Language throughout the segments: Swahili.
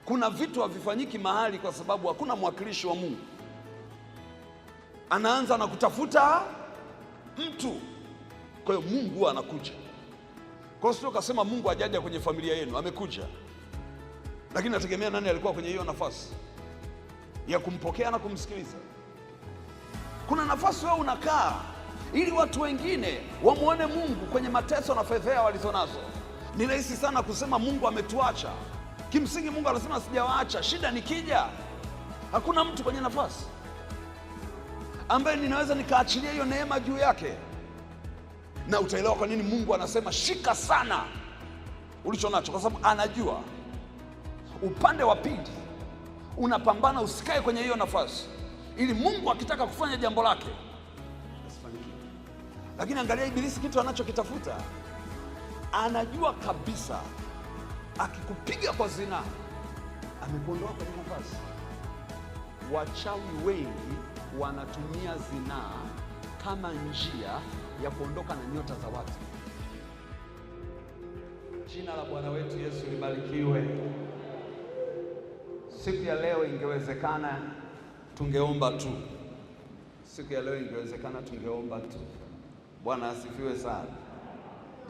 Kuna vitu havifanyiki mahali kwa sababu hakuna mwakilishi wa Mungu. Anaanza na kutafuta mtu, kwa hiyo Mungu anakuja. Kwa hiyo sio kasema Mungu hajaja kwenye familia yenu, amekuja. Lakini nategemea nani alikuwa kwenye hiyo nafasi ya kumpokea na kumsikiliza. Kuna nafasi wewe unakaa ili watu wengine wamuone Mungu kwenye mateso na fedheha walizonazo. Ni rahisi sana kusema Mungu ametuacha. Kimsingi Mungu anasema sijawaacha, shida nikija. Hakuna mtu kwenye nafasi ambaye ninaweza nikaachilia hiyo neema juu yake. Na utaelewa kwa nini Mungu anasema shika sana ulicho nacho, kwa sababu anajua upande wa pili unapambana usikae kwenye hiyo nafasi, ili Mungu akitaka kufanya jambo lake asifanikiwe. Lakini angalia Ibilisi kitu anachokitafuta. Anajua kabisa akikupiga kwa zinaa amekuondoa kwenye nafasi. Wachawi wengi wanatumia zinaa kama njia ya kuondoka na nyota za watu. Jina la Bwana wetu Yesu libarikiwe. Siku ya leo ingewezekana tungeomba tu. Siku ya leo ingewezekana tungeomba tu. Bwana asifiwe sana.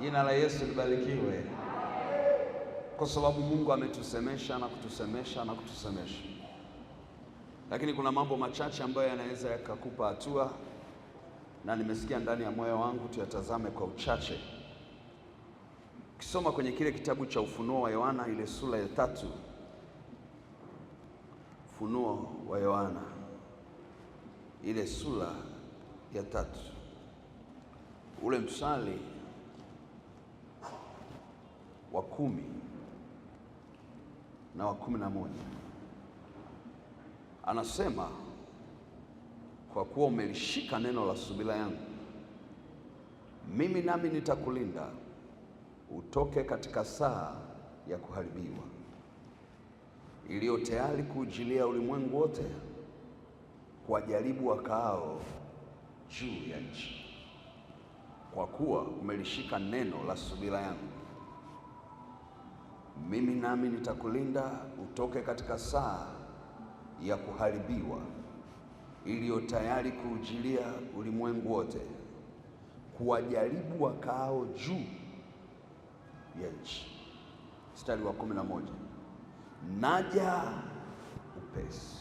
Jina la Yesu libarikiwe. Kwa sababu Mungu ametusemesha na kutusemesha na kutusemesha. Lakini kuna mambo machache ambayo yanaweza yakakupa hatua, na nimesikia ndani ya moyo wangu tuyatazame kwa uchache. Ukisoma kwenye kile kitabu cha Ufunuo wa Yohana, ile sura ya 3. Ufunuo wa Yohana ile sura ya 3, ule mstari wa 10 na wa 11, anasema kwa kuwa umelishika neno la subira yangu, mimi nami nitakulinda utoke katika saa ya kuharibiwa iliyo tayari kuujilia ulimwengu wote, kuwajaribu wakaao juu ya nchi. Kwa kuwa umelishika neno la subira yangu, mimi nami nitakulinda utoke katika saa ya kuharibiwa iliyo tayari kuujilia ulimwengu wote, kuwajaribu wakaao juu ya nchi. Mstari wa 11, naja upesi,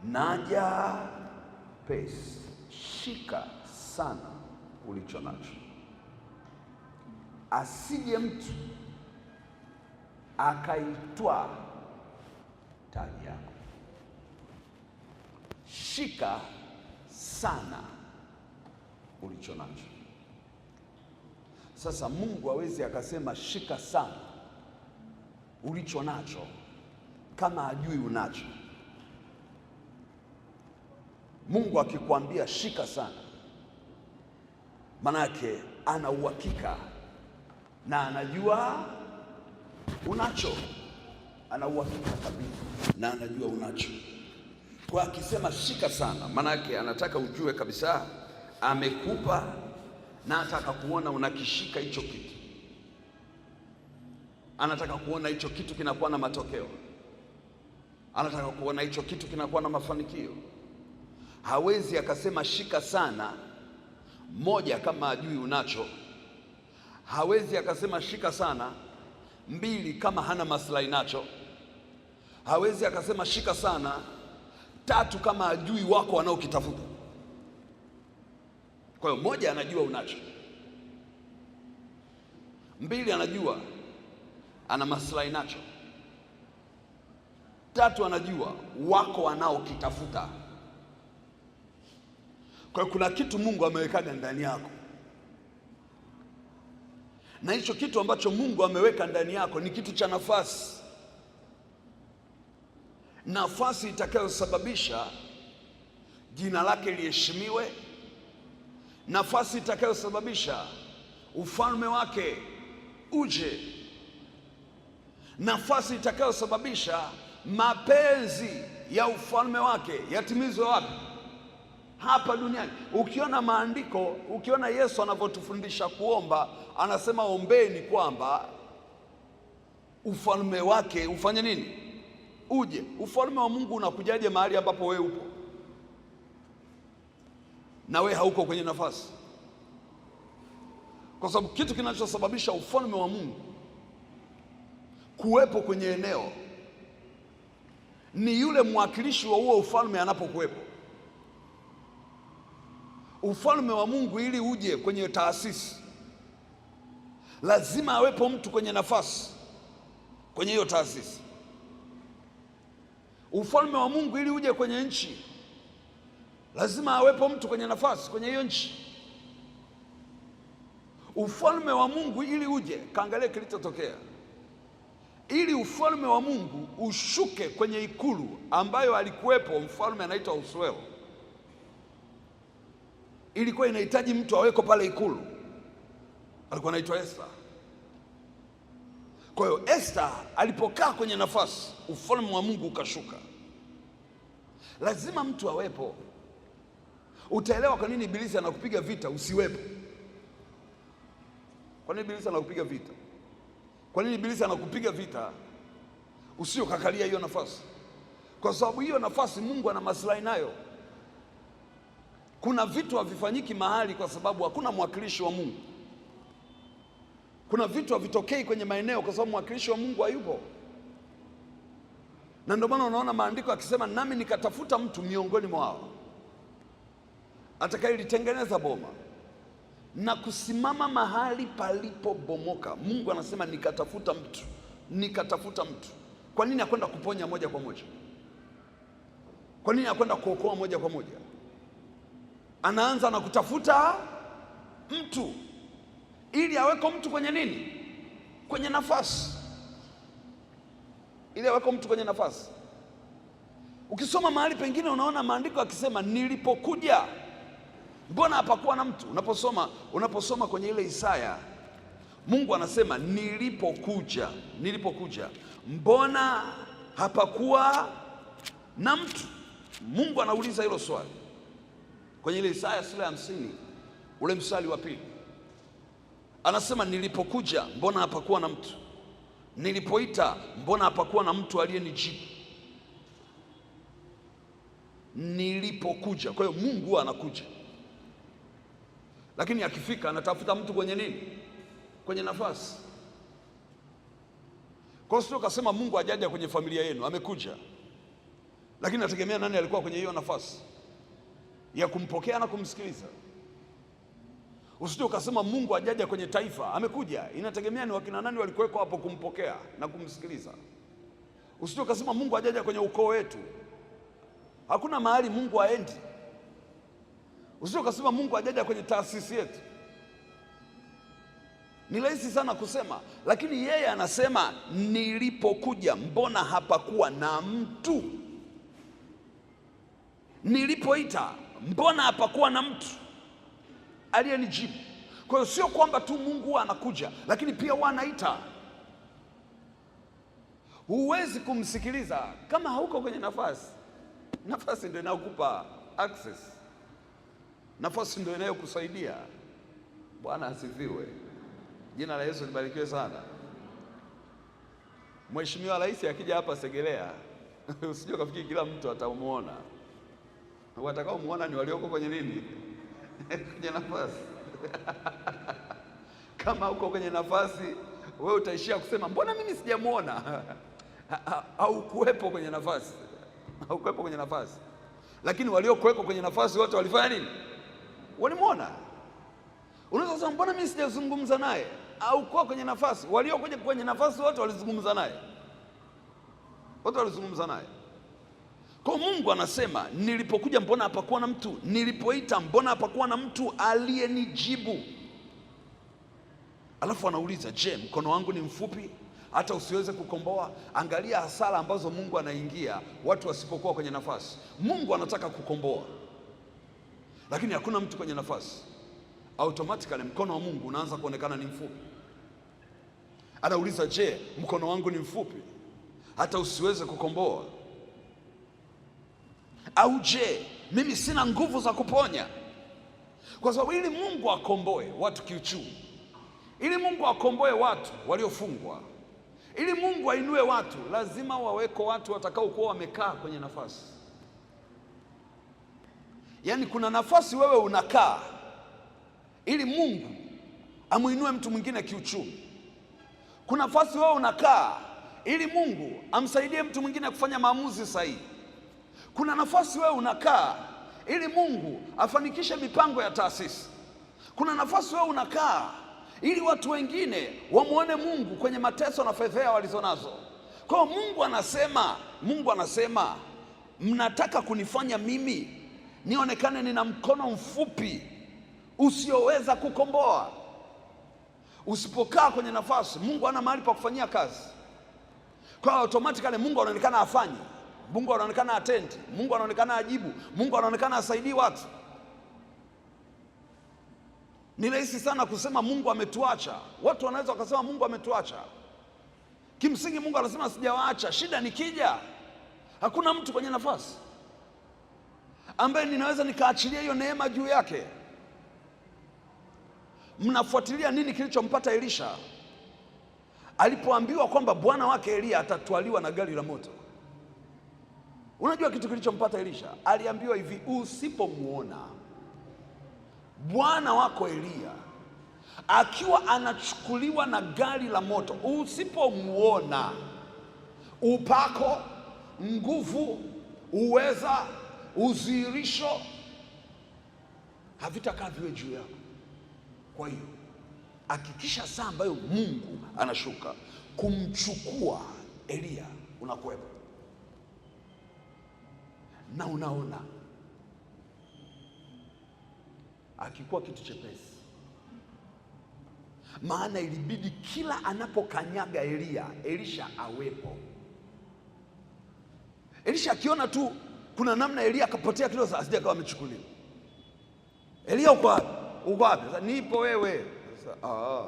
naja upesi, shika sana ulicho nacho, asije mtu akaitwaa taji yako. Shika sana ulicho nacho. Sasa Mungu hawezi akasema shika sana ulicho nacho kama ajui unacho. Mungu akikwambia shika sana, manake ana uhakika na anajua unacho. Ana uhakika kabisa na anajua unacho. Kwa akisema shika sana, manake anataka ujue kabisa amekupa na anataka kuona unakishika hicho kitu. Anataka kuona hicho kitu kinakuwa na matokeo. Anataka kuona hicho kitu kinakuwa na mafanikio. Hawezi akasema shika sana moja kama ajui unacho. Hawezi akasema shika sana mbili kama hana maslahi nacho. Hawezi akasema shika sana tatu kama ajui wako wanaokitafuta. Kwa hiyo moja, anajua unacho. Mbili, anajua ana maslahi nacho. Tatu, anajua wako wanaokitafuta. Kwa hiyo kuna kitu Mungu amewekaga ndani yako, na hicho kitu ambacho Mungu ameweka ndani yako ni kitu cha nafasi. Nafasi itakayosababisha jina lake liheshimiwe, nafasi itakayosababisha ufalme wake uje, nafasi itakayosababisha mapenzi ya ufalme wake yatimizwe wapi? Hapa duniani. Ukiona maandiko, ukiona Yesu anavyotufundisha kuomba, anasema ombeni kwamba ufalme wake ufanye nini? Uje. Ufalme wa Mungu unakujaje mahali ambapo wewe upo na wewe hauko kwenye nafasi? Kwa sababu kitu kinachosababisha ufalme wa Mungu kuwepo kwenye eneo ni yule mwakilishi wa huo ufalme anapokuwepo. Ufalme wa Mungu ili uje kwenye taasisi, lazima awepo mtu kwenye nafasi kwenye hiyo taasisi. Ufalme wa Mungu ili uje kwenye nchi, lazima awepo mtu kwenye nafasi kwenye hiyo nchi. Ufalme wa Mungu ili uje, kaangalia kilichotokea. Ili ufalme wa Mungu ushuke kwenye ikulu ambayo alikuwepo mfalme anaitwa Ahasuero, ilikuwa inahitaji mtu aweko pale ikulu, alikuwa anaitwa Esther. Kwa hiyo Esther alipokaa kwenye nafasi, ufalme wa Mungu ukashuka. Lazima mtu awepo. Utaelewa kwa nini ibilisi anakupiga vita usiwepo. Kwa nini ibilisi anakupiga vita? Kwa nini ibilisi anakupiga vita usiokakalia hiyo nafasi? Kwa sababu hiyo nafasi Mungu ana maslahi nayo. Kuna vitu havifanyiki mahali kwa sababu hakuna mwakilishi wa Mungu. Kuna vitu havitokei kwenye maeneo kwa sababu mwakilishi wa Mungu hayupo. Na ndio maana unaona maandiko akisema, nami nikatafuta mtu miongoni mwao atakayelitengeneza boma na kusimama mahali palipobomoka. Mungu anasema nikatafuta mtu, nikatafuta mtu. Kwa nini akwenda kuponya moja kwa moja? Kwa nini akwenda kuokoa moja kwa moja? Anaanza na kutafuta mtu ili aweko mtu kwenye nini? Kwenye nafasi. Ili aweko mtu kwenye nafasi. Ukisoma mahali pengine unaona maandiko akisema nilipokuja mbona hapakuwa na mtu. Unaposoma kwenye ile Isaya, Mungu anasema nilipokuja mbona hapakuwa na mtu. Mungu anauliza hilo swali kwenye ile Isaya sura ya 50 ule mstari wa 2. Anasema nilipokuja mbona hapakuwa na mtu, nilipoita mbona hapakuwa na mtu aliyenijibu. Nilipokuja. Kwa hiyo Mungu anakuja, lakini akifika anatafuta mtu kwenye nini? Kwenye nafasi. Kwa hiyo sio kasema Mungu ajaja kwenye familia yenu, amekuja, lakini nategemea nani alikuwa kwenye hiyo nafasi ya kumpokea na kumsikiliza. Usije ukasema Mungu ajaja kwenye taifa, amekuja, inategemea ni wakina nani walikuweko hapo kumpokea na kumsikiliza. Usije ukasema Mungu ajaja kwenye ukoo wetu, hakuna mahali Mungu aendi. Usije ukasema Mungu ajaja kwenye taasisi yetu. Ni rahisi sana kusema, lakini yeye anasema nilipokuja mbona hapakuwa na mtu, nilipoita mbona hapakuwa na mtu aliyenijibu. Kwa hiyo sio kwamba tu Mungu anakuja, lakini pia anaita. Huwezi kumsikiliza kama hauko kwenye nafasi. Nafasi ndio inayokupa access, nafasi ndio inayokusaidia. Bwana asifiwe, jina la Yesu libarikiwe sana. Mheshimiwa Rais akija hapa Segerea usije ukafikiri kila mtu atamuona. Watakaomuona ni walioko kwenye nini? Kwenye nafasi. Kama uko kwenye nafasi, wewe utaishia kusema mbona mimi sijamuona? Au kuwepo kwenye nafasi, au kuwepo kwenye nafasi. Lakini waliokuwepo kwenye nafasi wote walifanya nini? Walimuona. Unaweza kusema mbona mimi sijazungumza naye? Au kwa kwenye nafasi, waliokuja kwenye nafasi wote walizungumza naye, wote walizungumza naye. Kwa Mungu anasema nilipokuja mbona hapakuwa na mtu, nilipoita mbona hapakuwa na mtu aliyenijibu. Alafu anauliza, je, mkono wangu ni mfupi hata usiweze kukomboa? Angalia hasara ambazo Mungu anaingia watu wasipokuwa kwenye nafasi. Mungu anataka kukomboa, lakini hakuna mtu kwenye nafasi. Automatically mkono wa Mungu unaanza kuonekana ni mfupi. Anauliza, je, mkono wangu ni mfupi hata usiweze kukomboa? Au je, mimi sina nguvu za kuponya? Kwa sababu ili Mungu akomboe watu kiuchumi, ili Mungu akomboe watu waliofungwa, Ili Mungu ainue watu, lazima waweko watu watakaokuwa wamekaa kwenye nafasi. Yaani kuna nafasi wewe unakaa ili Mungu amuinue mtu mwingine kiuchumi. Kuna nafasi wewe unakaa ili Mungu amsaidie mtu mwingine kufanya maamuzi sahihi. Kuna nafasi wewe unakaa ili Mungu afanikishe mipango ya taasisi. Kuna nafasi wewe unakaa ili watu wengine wamuone Mungu kwenye mateso na fedheha walizonazo. Kwa hiyo Mungu anasema mnataka kunifanya mimi nionekane nina mkono mfupi usioweza kukomboa. Usipokaa kwenye nafasi, Mungu hana mahali pa kufanyia kazi. Kwa hiyo automatically Mungu anaonekana afanye, Mungu anaonekana atendi, Mungu anaonekana ajibu, Mungu anaonekana asaidii watu. Ni rahisi sana kusema Mungu ametuacha. Watu wanaweza wakasema Mungu ametuacha. Kimsingi Mungu anasema sijawaacha. Shida nikija, hakuna mtu kwenye nafasi ambaye ninaweza nikaachilia hiyo neema juu yake. Mnafuatilia nini kilichompata Elisha alipoambiwa kwamba bwana wake Elia atatwaliwa na gari la moto? Unajua kitu kilichompata Elisha? Aliambiwa hivi, usipomuona bwana wako Elia akiwa anachukuliwa na gari la moto, usipomuona, upako, nguvu, uweza, uzirisho havitakaa viwe juu yako. Kwa hiyo hakikisha saa ambayo Mungu anashuka kumchukua Elia unakuwepo na unaona. Akikuwa kitu chepesi, maana ilibidi kila anapokanyaga Elisha awepo. Elisha akiona tu kuna namna Elia akapotea kidogo, asije akawa amechukuliwa. Elia uko wapi? Uko wapi? Sasa nipo wewe. Sasa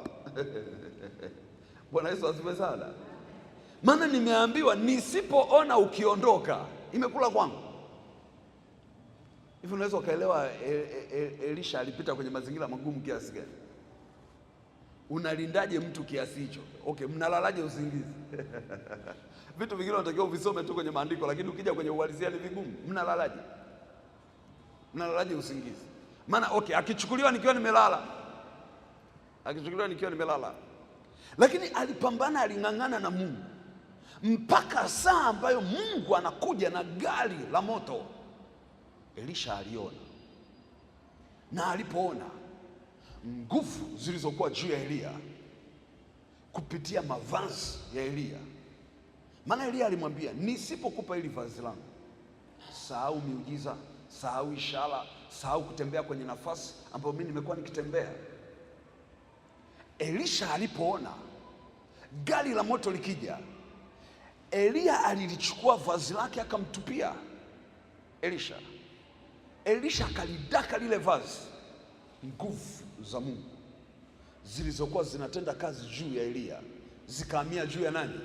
Bwana Yesu asifiwe sana. Maana nimeambiwa nisipoona ukiondoka imekula kwangu. Hivi unaweza ukaelewa Elisha alipita kwenye mazingira magumu kiasi gani? Unalindaje mtu kiasi hicho? Okay, mnalalaje usingizi? Vitu vingine unatakiwa uvisome tu kwenye maandiko, lakini ukija kwenye uhalisia ni vigumu. Mnalalaje? Mnalalaje usingizi? Maana okay, akichukuliwa nikiwa nimelala. Lakini alipambana, aling'ang'ana na Mungu mpaka saa ambayo Mungu anakuja na gari la moto. Elisha aliona, na alipoona nguvu zilizokuwa juu ya Elia kupitia mavazi ya Elia. Maana Elia alimwambia, nisipokupa hili vazi langu, sahau miujiza, sahau ishara, sahau kutembea kwenye nafasi ambayo mimi nimekuwa nikitembea. Elisha alipoona gari la moto likija, Elia alilichukua vazi lake akamtupia Elisha akalidaka lile vazi. Nguvu za Mungu zilizokuwa zinatenda kazi juu ya Elia zikahamia juu ya nani?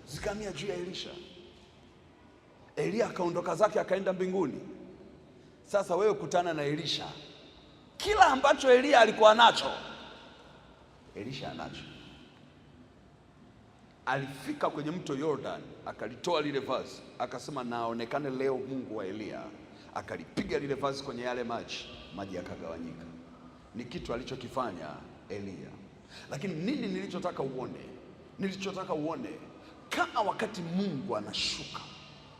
Zikahamia juu ya Elisha. Elia akaondoka zake akaenda mbinguni. Sasa wewe kutana na Elisha, kila ambacho Elia alikuwa nacho Elisha anacho. Alifika kwenye mto Jordan, akalitoa lile vazi, akasema naonekane leo Mungu wa Elia. Akalipiga lile vazi kwenye yale maji yakagawanyika. Ni kitu alichokifanya Elia. Lakini nini nilichotaka uone? Kama wakati Mungu anashuka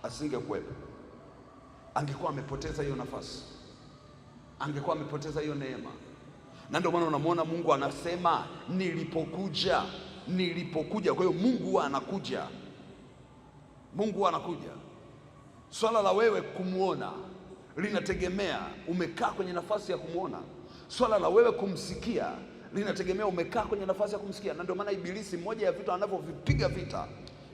asingekuwepo, angekuwa amepoteza hiyo nafasi, angekuwa amepoteza hiyo neema. Na ndio maana unamwona Mungu anasema nilipokuja. Kwa hiyo Mungu huwa anakuja. Swala la wewe kumwona linategemea umekaa kwenye nafasi ya kumwona. Swala la wewe kumsikia linategemea umekaa kwenye nafasi ya kumsikia. Na ndio maana Ibilisi, moja ya vitu anavyovipiga vita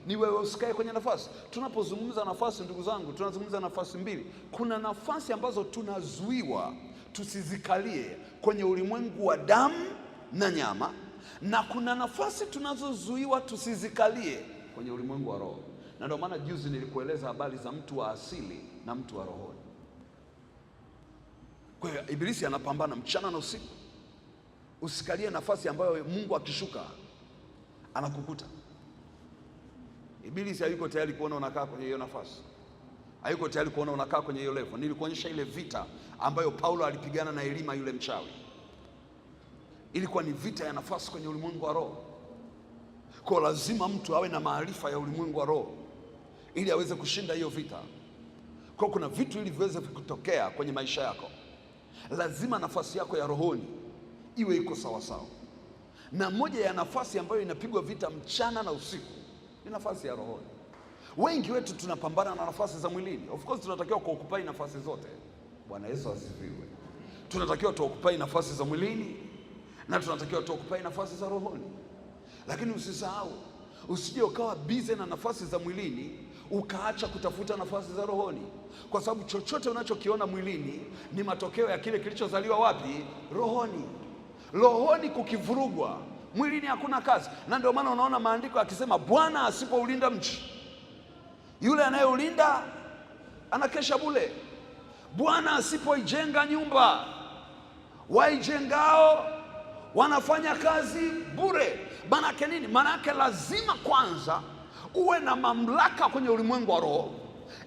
ni wewe usikae kwenye nafasi. Tunapozungumza nafasi, ndugu zangu, tunazungumza nafasi mbili. Kuna nafasi ambazo tunazuiwa tusizikalie kwenye ulimwengu wa damu na nyama, na kuna nafasi tunazozuiwa tusizikalie kwenye ulimwengu wa roho. Na ndio maana juzi nilikueleza habari za mtu wa asili na mtu wa rohoni. Kwa hiyo Ibilisi anapambana mchana na usiku. Usikalie nafasi ambayo Mungu akishuka anakukuta. Ibilisi hayuko tayari kuona unakaa kwenye hiyo nafasi, hayuko tayari kuona unakaa kwenye hiyo level. Nilikuonyesha ile vita ambayo Paulo alipigana na Elima yule mchawi. Ilikuwa ni vita ya nafasi kwenye ulimwengu wa roho. Kwa lazima mtu awe na maarifa ya ulimwengu wa roho ili aweze kushinda hiyo vita. Kwa kuna vitu ili viweze kutokea kwenye maisha yako, lazima nafasi yako ya rohoni iwe iko sawa sawa. Na moja ya nafasi ambayo inapigwa vita mchana na usiku ni nafasi ya rohoni. Wengi wetu tunapambana na nafasi za mwilini. Of course tunatakiwa kuokupai nafasi zote. Bwana Yesu asifiwe. Tunatakiwa tuokupai nafasi za mwilini na tunatakiwa tuokupai nafasi za rohoni. Lakini usisahau, usije ukawa busy na nafasi za mwilini ukaacha kutafuta nafasi za rohoni, kwa sababu chochote unachokiona mwilini ni matokeo ya kile kilichozaliwa wapi? Rohoni. Rohoni kukivurugwa, mwilini hakuna kazi. Na ndio maana unaona maandiko yakisema Bwana asipoulinda mji, yule anayeulinda anakesha bure. Bwana asipoijenga nyumba, waijengao wanafanya kazi bure. Manake nini? Manake lazima kwanza uwe na mamlaka kwenye ulimwengu wa roho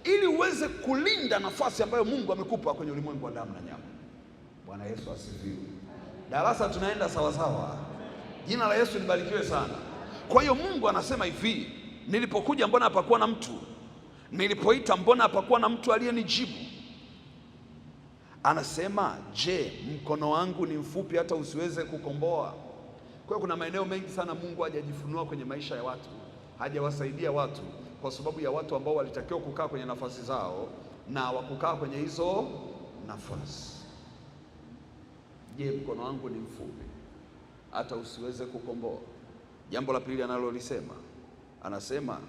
ili uweze kulinda nafasi ambayo Mungu amekupa kwenye ulimwengu wa damu na nyama. Bwana Yesu asifiwe. Darasa tunaenda sawa sawa. Jina la Yesu libarikiwe sana. Kwa hiyo Mungu anasema hivi, nilipokuja mbona hapakuwa na mtu? Nilipoita mbona hapakuwa na mtu aliyenijibu? Anasema, je, mkono wangu ni mfupi hata usiweze kukomboa? Kwa hiyo kuna maeneo mengi sana Mungu hajajifunua kwenye maisha ya watu, hajawasaidia watu kwa sababu ya watu ambao walitakiwa kukaa kwenye nafasi zao na wakukaa kwenye hizo nafasi. Je, mkono wangu ni mfupi hata usiweze kukomboa? Jambo la pili analolisema, anasema,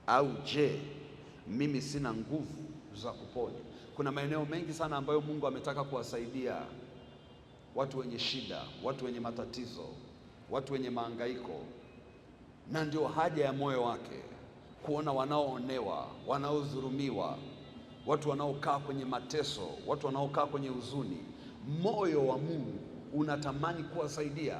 au je, mimi sina nguvu za kuponya? Kuna maeneo mengi sana ambayo Mungu ametaka kuwasaidia watu wenye shida, watu wenye matatizo, watu wenye mahangaiko, na ndio haja ya moyo wake kuona wanaoonewa, wanaodhulumiwa, watu wanaokaa kwenye mateso, watu wanaokaa kwenye huzuni. Moyo wa Mungu unatamani kuwasaidia,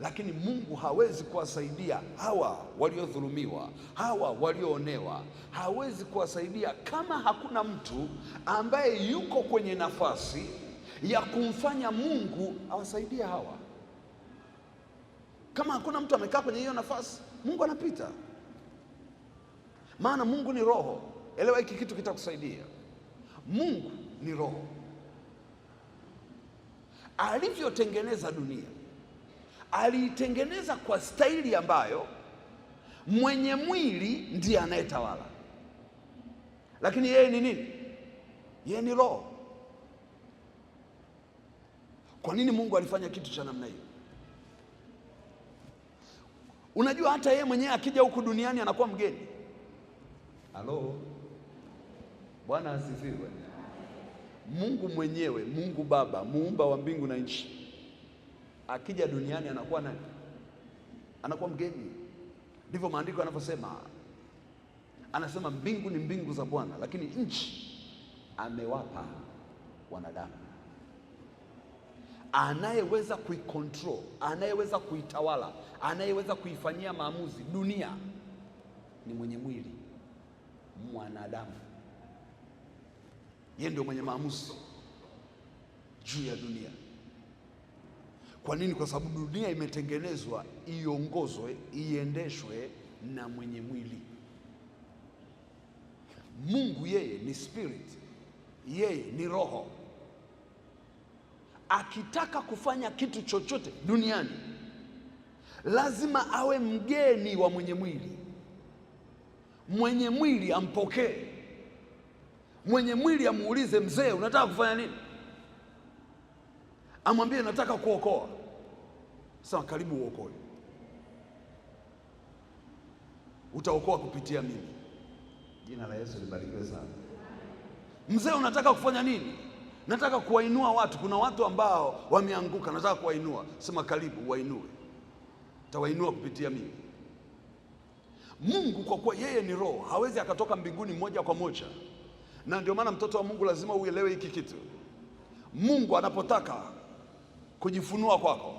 lakini Mungu hawezi kuwasaidia hawa waliodhulumiwa, hawa walioonewa. Hawezi kuwasaidia kama hakuna mtu ambaye yuko kwenye nafasi ya kumfanya Mungu awasaidie hawa. Kama hakuna mtu amekaa kwenye hiyo nafasi, Mungu anapita. Maana Mungu ni roho. Elewa hiki kitu kitakusaidia. Mungu ni roho. Alivyotengeneza dunia, aliitengeneza kwa staili ambayo mwenye mwili ndiye anayetawala, lakini yeye ni nini? Yeye ni roho. Kwa nini Mungu alifanya kitu cha namna hiyo? Unajua hata yeye mwenyewe akija huku duniani anakuwa mgeni. Halo, Bwana asifiwe. Mungu mwenyewe, Mungu Baba, muumba wa mbingu na nchi, akija duniani anakuwa nani? Anakuwa mgeni. Ndivyo maandiko yanavyosema. Anasema mbingu ni mbingu za Bwana, lakini nchi amewapa wanadamu. Anayeweza kuikontrol, anayeweza kuitawala, anayeweza kuifanyia maamuzi dunia ni mwenye mwili, mwanadamu. Yeye ndio mwenye maamuzi juu ya dunia. Kwa nini? Kwa sababu dunia imetengenezwa iongozwe, iendeshwe na mwenye mwili. Mungu yeye ni spirit, yeye ni roho. Akitaka kufanya kitu chochote duniani lazima awe mgeni wa mwenye mwili. Mwenye mwili ampokee. Mwenye mwili amuulize, mzee, unataka kufanya nini? Amwambie, nataka kuokoa. Sasa karibu uokoe. Utaokoa kupitia mimi. Jina la Yesu libarikiwe sana. Mzee, unataka kufanya nini? Nataka kuwainua watu. Kuna watu ambao wameanguka, nataka kuwainua. Sema karibu wainue. Tawainua kupitia mimi. Mungu kwa kuwa yeye ni roho, hawezi akatoka mbinguni moja kwa moja. Na ndio maana mtoto wa Mungu lazima uelewe hiki kitu. Mungu anapotaka kujifunua kwako,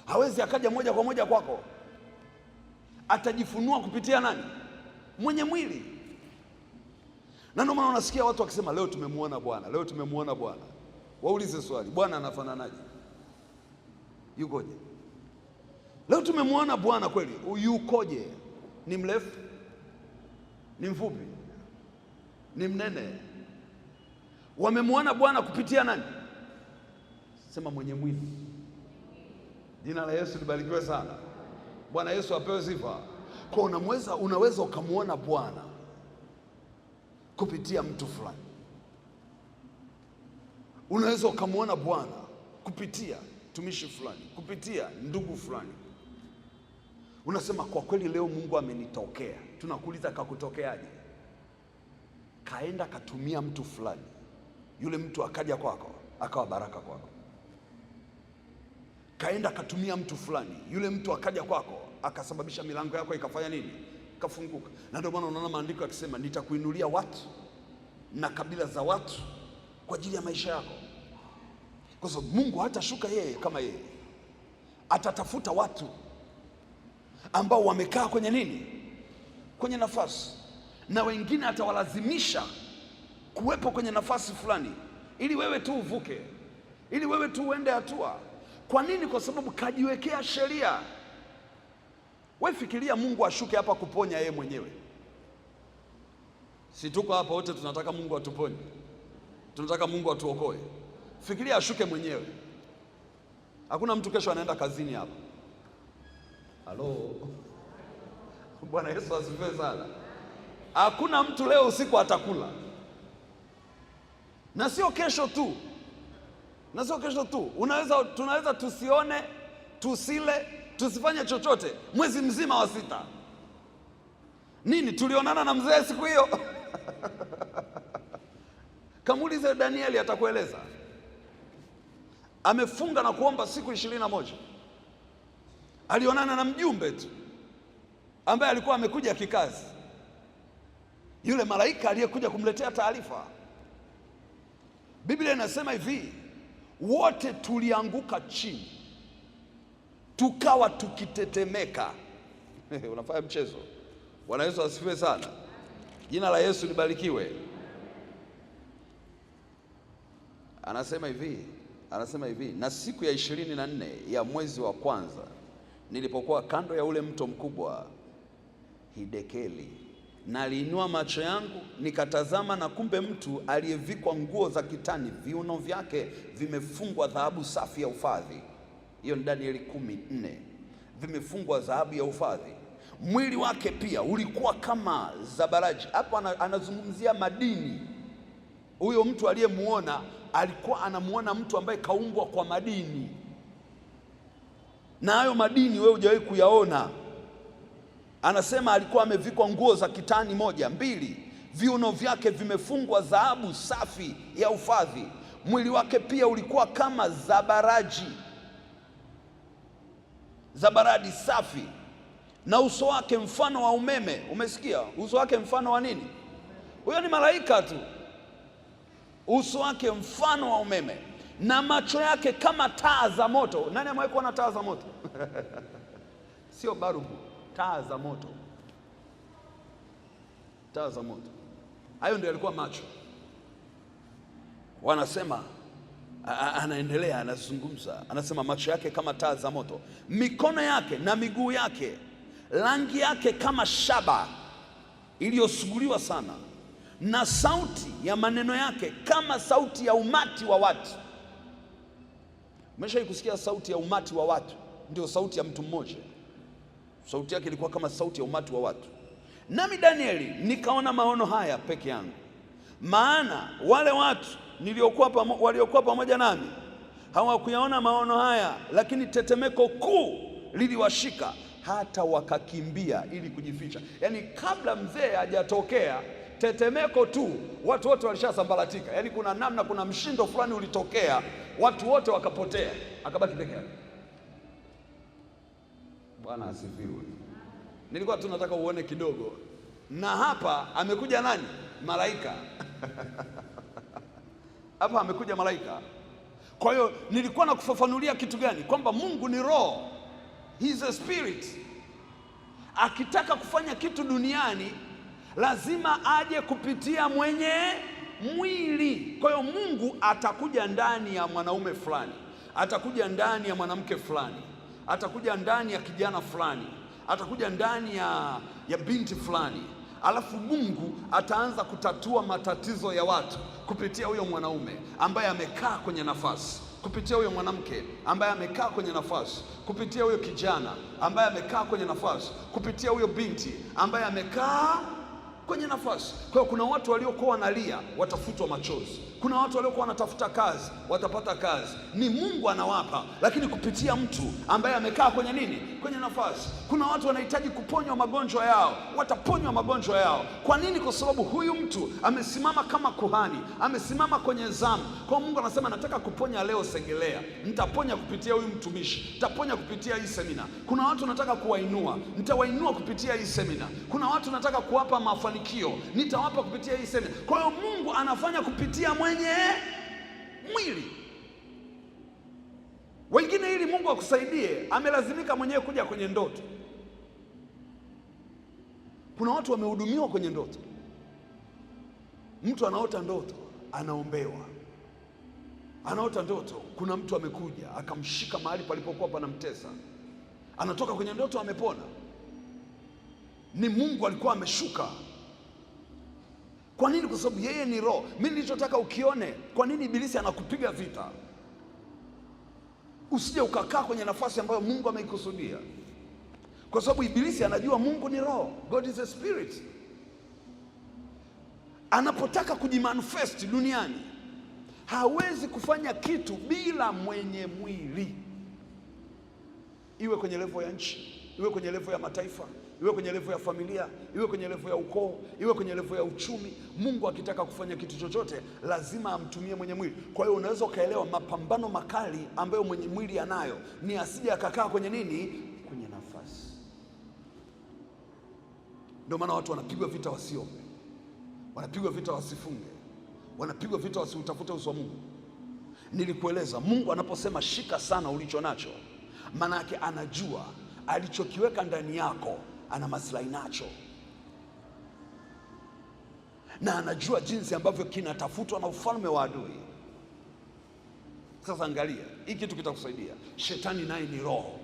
hawezi akaja moja kwa moja kwako. Atajifunua kupitia nani? mwenye mwili. Na ndio maana unasikia watu wakisema leo tumemwona Bwana, leo tumemwona Bwana. Waulize swali, Bwana anafananaje? Yukoje? Leo tumemwona Bwana kweli, yukoje? Ni mrefu? Ni mfupi? Ni mnene? Wamemwona Bwana kupitia nani? Sema mwenye mwili. Jina la Yesu libarikiwe sana. Bwana Yesu apewe sifa. Kwa unaweza ukamwona Bwana kupitia mtu fulani. Unaweza ukamwona Bwana kupitia tumishi fulani, kupitia ndugu fulani. Unasema kwa kweli leo Mungu amenitokea. Tunakuuliza kakutokeaje? Kaenda katumia mtu fulani, yule mtu akaja kwako akawa baraka kwako. Kaenda katumia mtu fulani, yule mtu akaja kwako akasababisha milango yako ikafanya nini? Kafunguka. Na ndio maana unaona maandiko yakisema nitakuinulia watu na kabila za watu kwa ajili ya maisha yako. Kwa sababu Mungu hatashuka yeye kama yeye, atatafuta watu ambao wamekaa kwenye nini? Kwenye nafasi, na wengine atawalazimisha kuwepo kwenye nafasi fulani ili wewe tu uvuke, ili wewe tu uende hatua. Kwa nini? Kwa sababu kajiwekea sheria. Wewe fikiria Mungu ashuke hapa kuponya yeye mwenyewe. Si tuko hapa wote tunataka Mungu atuponye, tunataka Mungu atuokoe. Fikiria ashuke mwenyewe. Hakuna mtu kesho anaenda kazini hapa. Halo, Bwana Yesu asifiwe sana. Hakuna mtu leo usiku atakula, na sio kesho tu, na sio kesho tu. Tunaweza tusione, tusile, tusifanye chochote mwezi mzima wa 6. Nini? Tulionana na mzee siku hiyo? Kamuulize Danieli, atakueleza. Amefunga na kuomba siku 21. Alionana na mjumbe tu ambaye alikuwa amekuja kikazi, yule malaika aliyekuja kumletea taarifa. Biblia inasema hivi, wote tulianguka chini tukawa tukitetemeka. Unafanya mchezo? Bwana Yesu asifiwe sana. Jina la Yesu libarikiwe. Anasema hivi, na siku ya 24 ya mwezi wa kwanza, nilipokuwa kando ya ule mto mkubwa Hidekeli, naliinua macho yangu nikatazama, na kumbe mtu aliyevikwa nguo za kitani, viuno vyake vimefungwa dhahabu safi ya ufadhi. Hiyo ni Danieli 10:4. Vimefungwa dhahabu ya ufadhi. Mwili wake pia ulikuwa kama zabaraji. Hapo anazungumzia madini. Huyo mtu aliyemuona alikuwa anamuona mtu ambaye kaumbwa kwa madini, na hayo madini wewe hujawahi kuyaona. Anasema alikuwa amevikwa nguo za kitani, 1. 2, viuno vyake vimefungwa dhahabu safi ya ufadhi. Mwili wake pia ulikuwa kama zabaradi safi, na uso wake mfano wa umeme. Umesikia? Uso wake mfano wa nini? Huyo ni malaika tu. Uso wake mfano wa umeme, na macho yake kama taa za moto. Nani amewahi kuona taa za moto? Sio barubu, taa za moto. Taa za moto, hayo ndio yalikuwa macho. Wanasema, anaendelea, anazungumza, anasema macho yake kama taa za moto, mikono yake na miguu yake rangi yake kama shaba iliyosuguliwa sana, na sauti ya maneno yake kama sauti ya umati wa watu. Umeshawahi kusikia sauti ya umati wa watu? Ndio sauti ya mtu mmoja. Sauti yake ilikuwa kama sauti ya umati wa watu. Nami Danieli nikaona maono haya peke yangu, maana wale watu waliokuwa pamoja nami hawakuyaona maono haya, lakini tetemeko kuu liliwashika hata wakakimbia ili kujificha. Yaani kabla mzee hajatokea, tetemeko tu watu wote walishasambaratika. Yaani kuna mshindo fulani ulitokea, watu wote wakapotea, akabaki peke yake. Bwana asifiwe. Nilikuwa tunataka uone kidogo, na hapa amekuja nani? Malaika. Hapa amekuja malaika. Kwa hiyo nilikuwa nakufafanulia kitu gani? Kwamba Mungu ni roho, he is a spirit. Akitaka kufanya kitu duniani lazima aje kupitia mwenye mwili. Kwa hiyo Mungu atakuja ndani ya mwanaume fulani, atakuja ndani ya mwanamke fulani, atakuja ndani ya kijana fulani, atakuja ndani ya binti fulani, alafu Mungu ataanza kutatua matatizo ya watu kupitia huyo mwanaume ambaye amekaa kwenye nafasi, kupitia huyo mwanamke ambaye amekaa kwenye nafasi, kupitia huyo kijana ambaye amekaa kwenye nafasi, kupitia huyo binti ambaye amekaa kwenye nafasi. Kwa hiyo kuna watu waliokuwa wanalia watafutwa machozi, kuna watu waliokuwa wanatafuta kazi watapata kazi. Ni Mungu anawapa, lakini kupitia mtu ambaye amekaa kwenye nini? Kwenye nafasi. Kuna watu wanahitaji kuponywa magonjwa yao, wataponywa magonjwa yao. Kwa nini? Kwa sababu huyu mtu amesimama kama kuhani, amesimama kwenye zamu. Kwa Mungu anasema nataka kuponya leo Segelea, nitaponya kupitia huyu mtumishi, nitaponya kupitia hii semina. Kuna watu nataka kuwainua, nitawainua kupitia hii semina. Kuna watu nataka kuwapa mafanikio, nitawapa kupitia hii semina. Kwa hiyo Mungu anafanya kupitia mwenye mwili. Wengine ili Mungu akusaidie amelazimika mwenyewe kuja kwenye ndoto. Kuna watu wamehudumiwa kwenye ndoto. Mtu anaota ndoto, anaombewa. Anaota ndoto, kuna mtu amekuja akamshika mahali palipokuwa panamtesa, anatoka kwenye ndoto amepona. Ni Mungu alikuwa ameshuka. Kwa nini? Kwa sababu yeye ni roho. Mimi nilichotaka ukione, kwa nini ibilisi anakupiga vita, usije ukakaa kwenye nafasi ambayo Mungu ameikusudia. Kwa sababu ibilisi anajua Mungu ni roho, God is a spirit. Anapotaka kujimanifest duniani hawezi kufanya kitu bila mwenye mwili, iwe kwenye level ya nchi, iwe kwenye level ya mataifa, iwe kwenye level ya familia, iwe kwenye level ya ukoo, iwe kwenye level ya uchumi. Mungu akitaka kufanya kitu chochote lazima amtumie mwenye mwili. Kwa hiyo unaweza ukaelewa mapambano makali ambayo mwenye mwili anayo ni asije akakaa kwenye nini? Kwenye nafasi. Ndio maana watu wanapigwa vita wasiombe, wanapigwa vita wasifunge, wanapigwa vita wasiutafute uso wa Mungu. Nilikueleza Mungu anaposema shika sana ulicho nacho, maana yake anajua alichokiweka ndani yako ana maslahi nacho, na anajua jinsi ambavyo kinatafutwa na ufalme wa adui. Sasa angalia, hii kitu kitakusaidia. Shetani naye ni roho.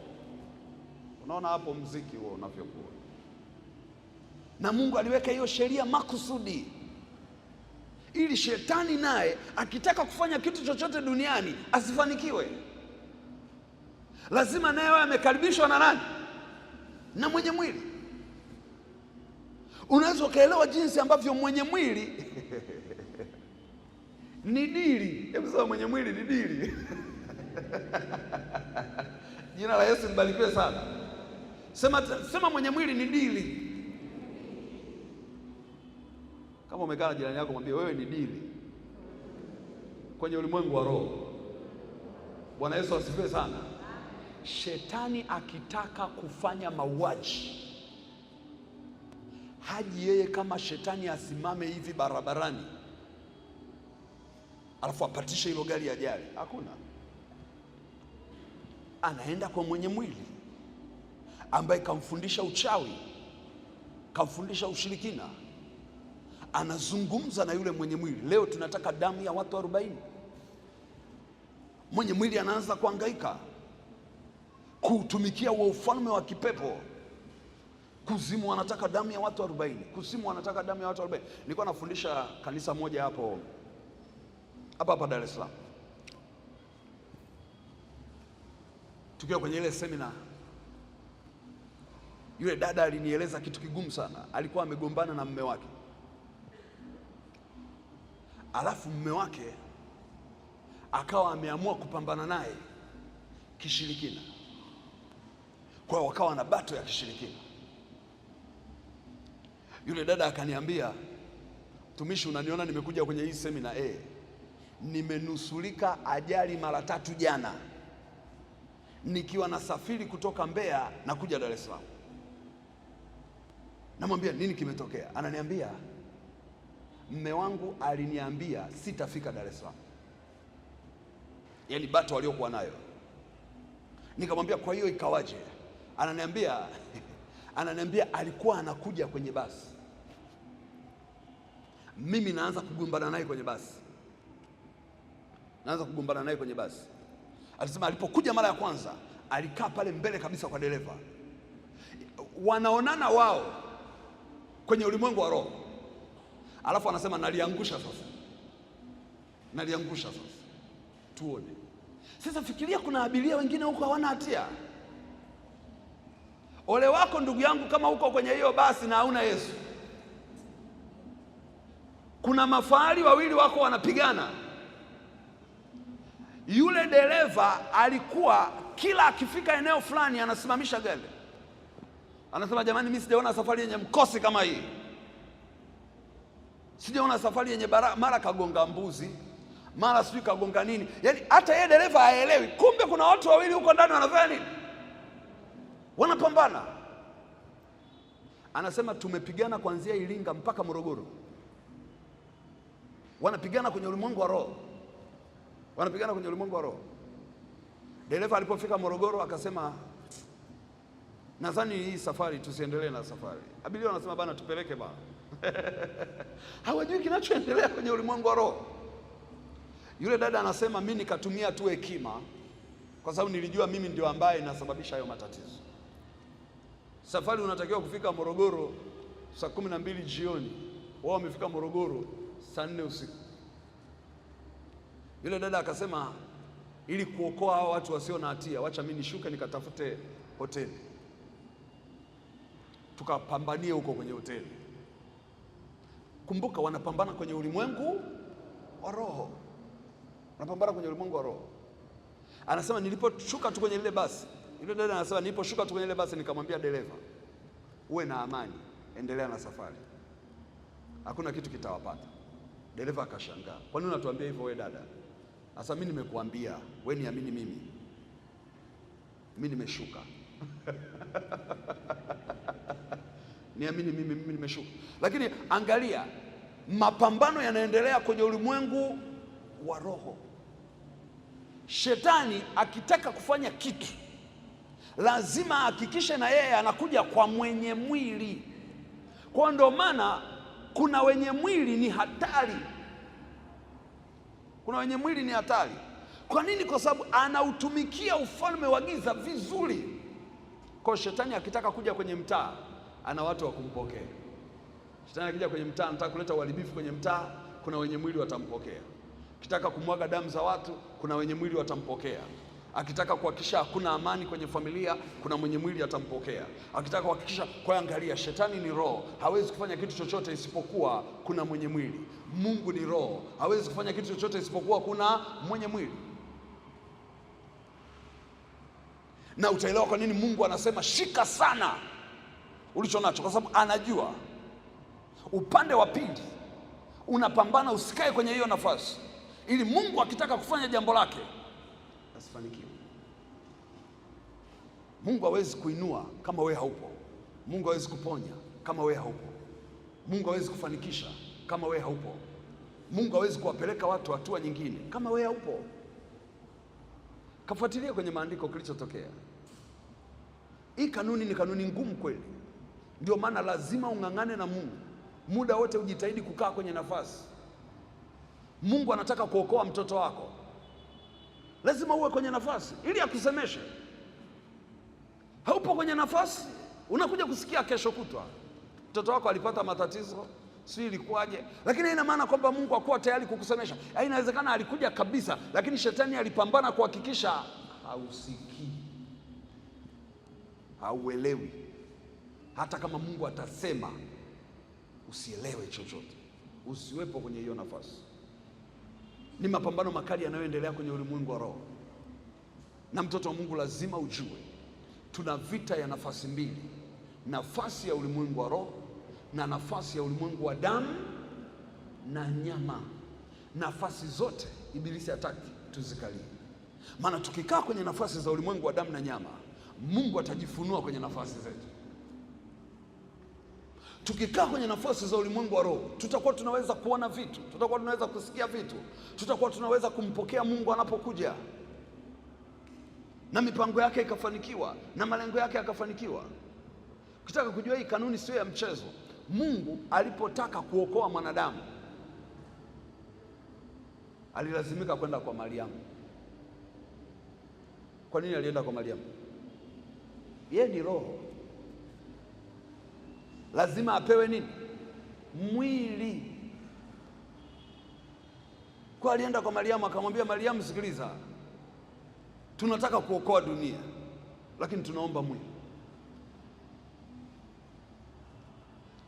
Unaona hapo mziki huo unavyokuwa, na Mungu aliweka hiyo sheria makusudi ili shetani naye akitaka kufanya kitu chochote duniani asifanikiwe. Lazima naye awe amekaribishwa na nani? Na mwenye mwili. Unaweza ukaelewa jinsi ambavyo mwenye mwili ni dili. Hebu sema mwenye mwili ni dili. Jina la Yesu libarikiwe sana. Sema mwenye mwili ni dili. Kama umekaa na jirani yako mwambie wewe ni dili kwenye ulimwengu wa roho. Bwana Yesu asifiwe sana. Shetani akitaka kufanya mauaji haji yeye kama shetani asimame hivi barabarani alafu apatishe hilo gari ajali. Hakuna. Anaenda kwa mwenye mwili ambaye kamfundisha uchawi, kamfundisha ushirikina. Anazungumza na yule mwenye mwili. Leo tunataka damu ya watu 40. Mwenye mwili anaanza kuhangaika kuutumikia wa ufalme wa kipepo. Kuzimu wanataka damu ya watu 40. Kuzimu wanataka damu ya watu 40. Nilikuwa nafundisha kanisa moja hapa Dar es Salaam. Tukiwa kwenye ile semina, yule dada alinieleza kitu kigumu sana. Alikuwa amegombana na mume wake, alafu mume wake akawa ameamua kupambana naye kishirikina. Kwa hiyo wakawa na bato ya kishirikina. Yule dada akaniambia, mtumishi, unaniona nimekuja kwenye hii semina nimenusulika ajali mara 3 jana nikiwa nasafiri kutoka Mbeya na kuja Dar es Salaam. Namwambia nini kimetokea? Ananiambia mume wangu aliniambia sitafika Dar es Salaam, yaani bato waliokuwa nayo. Nikamwambia kwa hiyo ikawaje? Ananiambia alikuwa anakuja kwenye basi, Mimi naanza kugombana naye kwenye basi. Alisema alipokuja mara ya kwanza alikaa pale mbele kabisa kwa dereva, wanaonana wao kwenye ulimwengu wa roho, alafu anasema naliangusha sasa. Tuone sasa. Fikiria, kuna abiria wengine huko hawana hatia. Ole wako ndugu yangu kama uko kwenye hiyo basi na hauna Yesu. Kuna mafahali wawili wako wanapigana. Yule dereva alikuwa kila akifika eneo fulani anasimamisha gari, anasema jamani, mimi sijaona safari yenye mkosi kama hii, sijaona safari yenye mara kagonga mbuzi, mara sijui kagonga nini. Yaani hata yeye dereva haelewi, kumbe kuna watu wawili huko ndani wanafanya nini, wanapambana. Anasema tumepigana kuanzia Iringa mpaka Morogoro. Wanapigana kwenye ulimwengu wa roho. Dereva alipofika Morogoro akasema, nadhani hii safari tusiendelee na safari. Abiria wanasema bana, tupeleke bana. Hawajui kinachoendelea kwenye ulimwengu wa roho. Yule dada anasema mimi nikatumia tu hekima, kwa sababu nilijua mimi ndio ambaye nasababisha hayo matatizo. Safari unatakiwa kufika Morogoro saa 12 jioni, wao wamefika Morogoro saa 4 usiku. Yule dada akasema, ili kuokoa hao watu wasio na hatia, wacha mimi nishuke nikatafute hoteli, tukapambanie huko kwenye hoteli. Kumbuka, wanapambana kwenye ulimwengu wa roho. Anasema niliposhuka tu kwenye ile basi, yule dada anasema niliposhuka tu kwenye ile basi nikamwambia dereva, uwe na amani, endelea na safari, hakuna kitu kitawapata. Dereva akashangaa, kwa nini unatuambia hivyo wewe dada? Sasa mimi nimekuambia, wewe niamini mimi nimeshuka. Niamini mimi nimeshuka. Lakini angalia, mapambano yanaendelea kwenye ulimwengu wa roho. Shetani akitaka kufanya kitu lazima ahakikishe na yeye anakuja kwa mwenye mwili. Kwa ndio maana kuna wenye mwili ni hatari. Kwa nini? Kwa sababu anautumikia ufalme wa giza vizuri. Kwa shetani akitaka kuja kwenye mtaa, ana watu wa kumpokea. Shetani akija kwenye mtaa, anataka kuleta uharibifu kwenye mtaa, kuna wenye mwili watampokea. Akitaka kumwaga damu za watu, kuna wenye mwili watampokea. Akitaka kuhakikisha hakuna amani kwenye familia, kuna mwenye mwili atampokea. Akitaka kuhakikisha, kwa angalia, shetani ni roho, hawezi kufanya kitu chochote isipokuwa kuna mwenye mwili. Mungu ni roho, hawezi kufanya kitu chochote isipokuwa kuna mwenye mwili. Na utaelewa kwa nini Mungu anasema shika sana ulicho nacho, kwa sababu anajua upande wa pili unapambana usikae kwenye hiyo nafasi, ili Mungu akitaka kufanya jambo lake asifanikiwe. Mungu hawezi kuinua kama wewe haupo. Mungu hawezi kuponya kama wewe haupo. Mungu hawezi kufanikisha kama wewe haupo. Mungu hawezi kuwapeleka watu hatua nyingine kama wewe haupo. Kafuatilia kwenye maandiko kilichotokea. Hii kanuni ni kanuni ngumu kweli. Ndio maana lazima ung'ang'ane na Mungu. Muda wote ujitahidi kukaa kwenye nafasi. Mungu anataka kuokoa mtoto wako, lazima uwe kwenye nafasi ili akusemeshe. Haupo kwenye nafasi, unakuja kusikia kesho kutwa mtoto wako alipata matatizo, si ilikuwaje? Lakini haina maana kwamba Mungu hakuwa tayari kukusemesha. Inawezekana alikuja kabisa, lakini shetani alipambana kuhakikisha hausikii, hauelewi. Hata kama Mungu atasema usielewe chochote, usiwepo kwenye hiyo nafasi. Ni mapambano makali yanayoendelea kwenye ulimwengu wa roho. Na mtoto wa Mungu lazima ujue, tuna vita ya nafasi mbili: nafasi ya ulimwengu wa roho na nafasi ya ulimwengu wa damu na nyama. Nafasi zote Ibilisi hataki tuzikalie, maana tukikaa kwenye nafasi za ulimwengu wa damu na nyama, Mungu atajifunua kwenye nafasi zetu. Tukikaa kwenye nafasi za ulimwengu wa roho, tutakuwa tunaweza kuona vitu, tutakuwa tunaweza kusikia vitu, tutakuwa tunaweza kumpokea Mungu anapokuja, na mipango yake ikafanikiwa, na malengo yake yakafanikiwa. Ukitaka kujua hii kanuni sio ya mchezo. Mungu alipotaka kuokoa mwanadamu alilazimika kwenda kwa Mariamu. Kwa nini alienda kwa Mariamu? Yeye ni roho, lazima apewe nini? Mwili. Kwa alienda kwa Mariamu, akamwambia Mariamu, sikiliza, tunataka kuokoa dunia, lakini tunaomba mwili.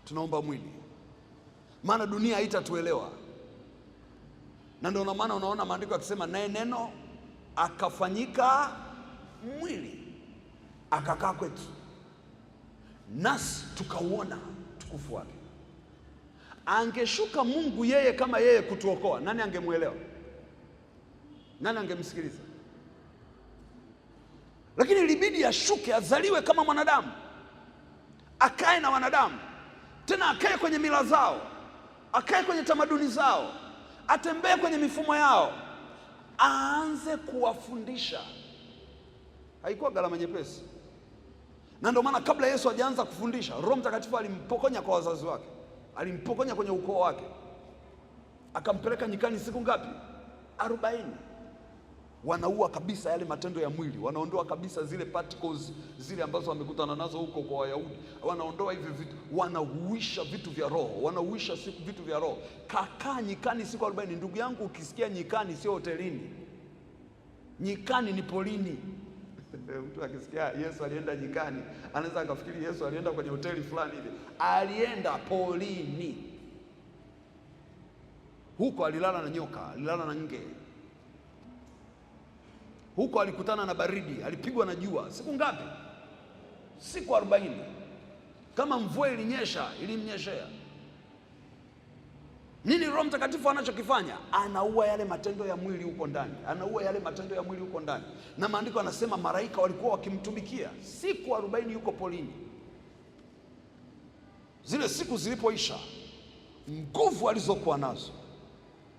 Tunaomba mwili, maana dunia haitatuelewa. Na ndio maana unaona maandiko yakisema, naye neno akafanyika mwili akakaa kwetu, nasi tukauona utukufu wake. Angeshuka Mungu yeye kama yeye kutuokoa, nani angemwelewa? Nani angemsikiliza? Lakini ilibidi ashuke, azaliwe kama mwanadamu, akae na wanadamu, tena akae kwenye mila zao, akae kwenye tamaduni zao, atembee kwenye mifumo yao, aanze kuwafundisha. Haikuwa gharama nyepesi. Na ndio maana kabla Yesu hajaanza kufundisha, Roho Mtakatifu alimpokonya kwa wazazi wake, alimpokonya kwenye ukoo wake, akampeleka nyikani siku ngapi? 40. Wanaua kabisa yale matendo ya mwili, wanaondoa kabisa zile particles zile ambazo wamekutana nazo huko kwa Wayahudi, wanaondoa hivi vitu, wanahuisha vitu vya roho, wanahuisha vitu vya roho. Kakaa nyikani siku 40. Ndugu yangu, ukisikia nyikani sio hotelini, nyikani ni polini. Mtu akisikia Yesu alienda nyikani, anaweza akafikiri Yesu alienda kwenye hoteli fulani hivi. Alienda polini. Huko alilala na nyoka, alilala na nge. Huko alikutana na baridi, alipigwa na jua. Siku ngapi? Siku 40. Kama mvua ilinyesha, ilimnyeshea. Nini Roho Mtakatifu anachokifanya? Anaua yale matendo ya mwili huko ndani, anaua yale matendo ya mwili huko ndani. Na maandiko anasema malaika walikuwa wakimtumikia siku 40 yuko polini. Zile siku zilipoisha, nguvu alizokuwa nazo,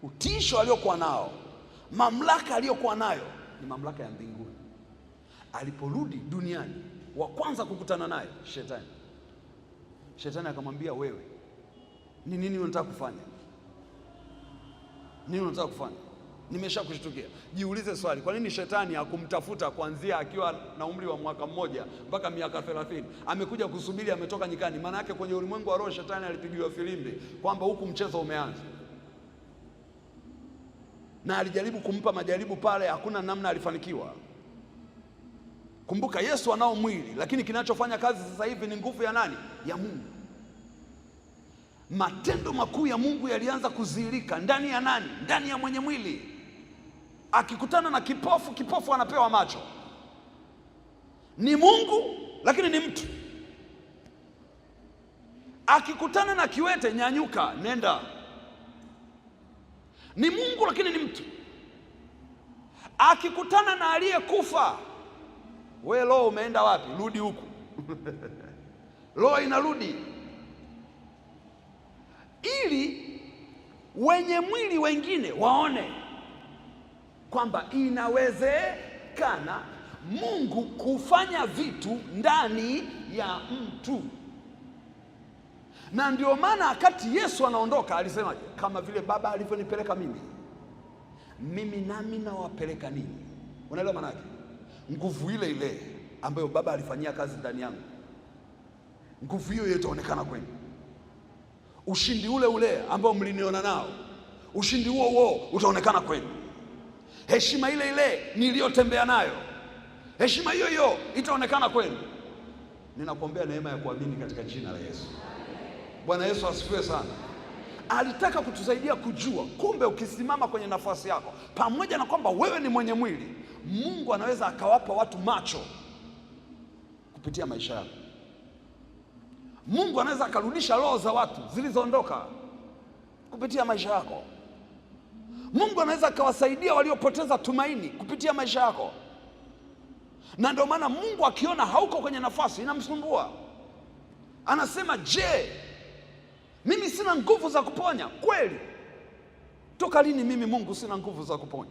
utiisho aliokuwa nao, mamlaka aliyokuwa nayo ni mamlaka ya mbinguni. Aliporudi duniani, wa kwanza kukutana naye Shetani. Shetani akamwambia, wewe ni nini unataka kufanya? Nini unataka kufanya? Nimeshakushtukia. Jiulize swali, kwa nini Shetani hakumtafuta kuanzia akiwa na umri wa mwaka mmoja mpaka miaka 30? Amekuja kusubiri, ametoka nyikani. Maana yake kwenye ulimwengu wa roho Shetani alipigiwa filimbi kwamba huku mchezo umeanza. Na alijaribu kumpa majaribu pale, hakuna namna, alifanikiwa. Kumbuka Yesu anao mwili, lakini kinachofanya kazi sasa hivi ni nguvu ya nani? Ya Mungu. Matendo makuu ya Mungu yalianza kudhihirika ndani ya nani? Ndani ya mwenye mwili. Akikutana na kipofu, kipofu anapewa macho. Ni Mungu lakini ni mtu. Akikutana na kiwete, nyanyuka, nenda. Ni Mungu lakini ni mtu. Akikutana na aliyekufa, we roho umeenda wapi? Rudi huku. Roho inarudi. Ili wenye mwili wengine waone kwamba inawezekana Mungu kufanya vitu ndani ya mtu. Na ndio maana wakati Yesu anaondoka alisema, kama vile Baba alivyonipeleka mimi nami nawapeleka ninyi. Unaelewa maana yake? Nguvu ile ile ambayo Baba alifanyia kazi ndani yangu, nguvu hiyo itaonekana kwenu. Ushindi ule ule ambao mliniona nao, ushindi huo huo utaonekana kwenu. Heshima ile ile niliyotembea nayo, heshima hiyo hiyo itaonekana kwenu. Ninakuombea neema ya kuamini katika jina la Yesu. Bwana Yesu asifiwe sana. Alitaka kutusaidia kujua, kumbe ukisimama kwenye nafasi yako, pamoja na kwamba wewe ni mwenye mwili, Mungu anaweza akawapa watu macho kupitia maisha yako. Mungu anaweza akarudisha roho za watu zilizoondoka kupitia maisha yako. Mungu anaweza akawasaidia waliopoteza tumaini kupitia maisha yako. Na ndio maana Mungu akiona hauko kwenye nafasi, inamsumbua. Anasema, je, mimi sina nguvu za kuponya? Kweli. Toka lini mimi Mungu sina nguvu za kuponya?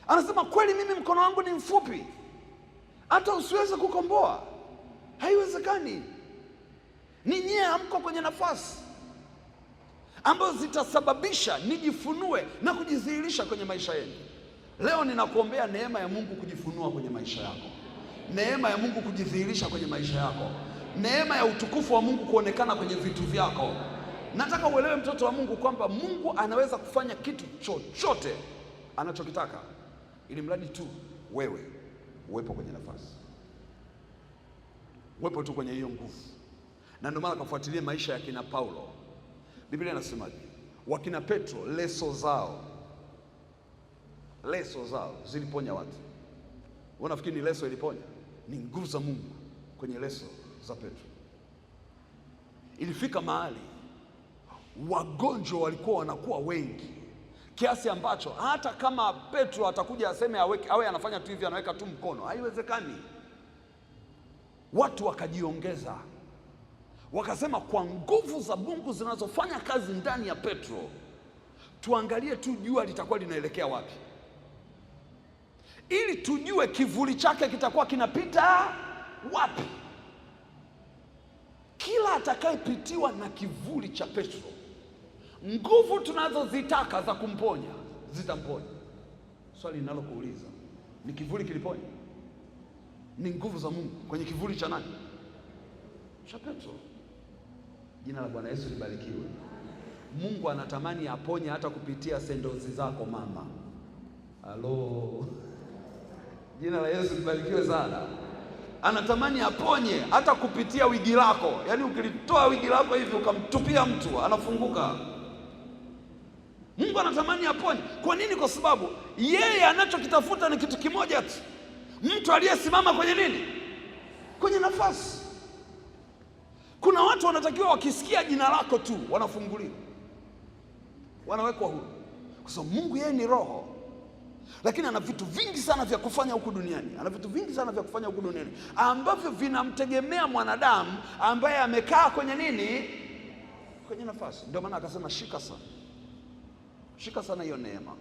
Anasema, kweli mimi mkono wangu ni mfupi, hata usiweze kukomboa. Haiwezekani. Ni nyie hamko kwenye nafasi. ambazo zitasababisha nijifunue na kujidhihirisha kwenye maisha yenu. Leo ninakuombea neema ya Mungu kujifunua kwenye maisha yako, neema ya Mungu kujidhihirisha kwenye maisha yako, neema ya utukufu wa Mungu kuonekana kwenye vitu vyako. Nataka uelewe mtoto wa Mungu kwamba Mungu anaweza kufanya kitu chochote anachokitaka, ili mradi tu wewe uwepo kwenye nafasi, uwepo tu kwenye hiyo nguvu. Na ndio maana kafuatilie maisha ya kina Paulo. Biblia inasemaje? Wakina Petro, leso zao ziliponya watu. Unafikiri ni leso iliponya? Ni nguvu za Mungu kwenye leso za Petro. Ilifika mahali wagonjwa walikuwa wanakuwa wengi kiasi ambacho hata kama Petro atakuja aseme awe anafanya tu hivi, anaweka tu mkono, haiwezekani. Watu wakajiongeza, wakasema kwa nguvu za Mungu zinazofanya kazi ndani ya Petro, tuangalie tu jua litakuwa linaelekea wapi, ili tujue kivuli chake kitakuwa kinapita wapi. Kila atakayepitiwa na kivuli cha Petro, nguvu tunazozitaka za kumponya zitamponya. Swali ninalokuuliza, ni kivuli kiliponya? Ni nguvu za Mungu kwenye kivuli cha nani? Cha Petro. Jina la Bwana Yesu libarikiwe. Mungu anatamani aponye hata kupitia sendozi zako mama. Halo. Jina la Yesu libarikiwe sana. Anatamani aponye hata kupitia wigi lako. Yaani ukilitoa wigi lako hivi ukamtupia mtu, anafunguka. Mungu anatamani aponye. Kwa nini? Kwa sababu yeye anachokitafuta ni kitu kimoja tu. Mtu aliyesimama kwenye nini? Kwenye nafasi. Kuna watu wanatakiwa wakisikia jina lako tu wanafunguliwa, wanawekwa huru, kwa sababu Mungu yeye ni roho, lakini ana vitu vingi sana vya kufanya huku duniani, ambavyo vinamtegemea mwanadamu ambaye amekaa kwenye nini? Kwenye nafasi. Ndio maana akasema shika sana hiyo neema,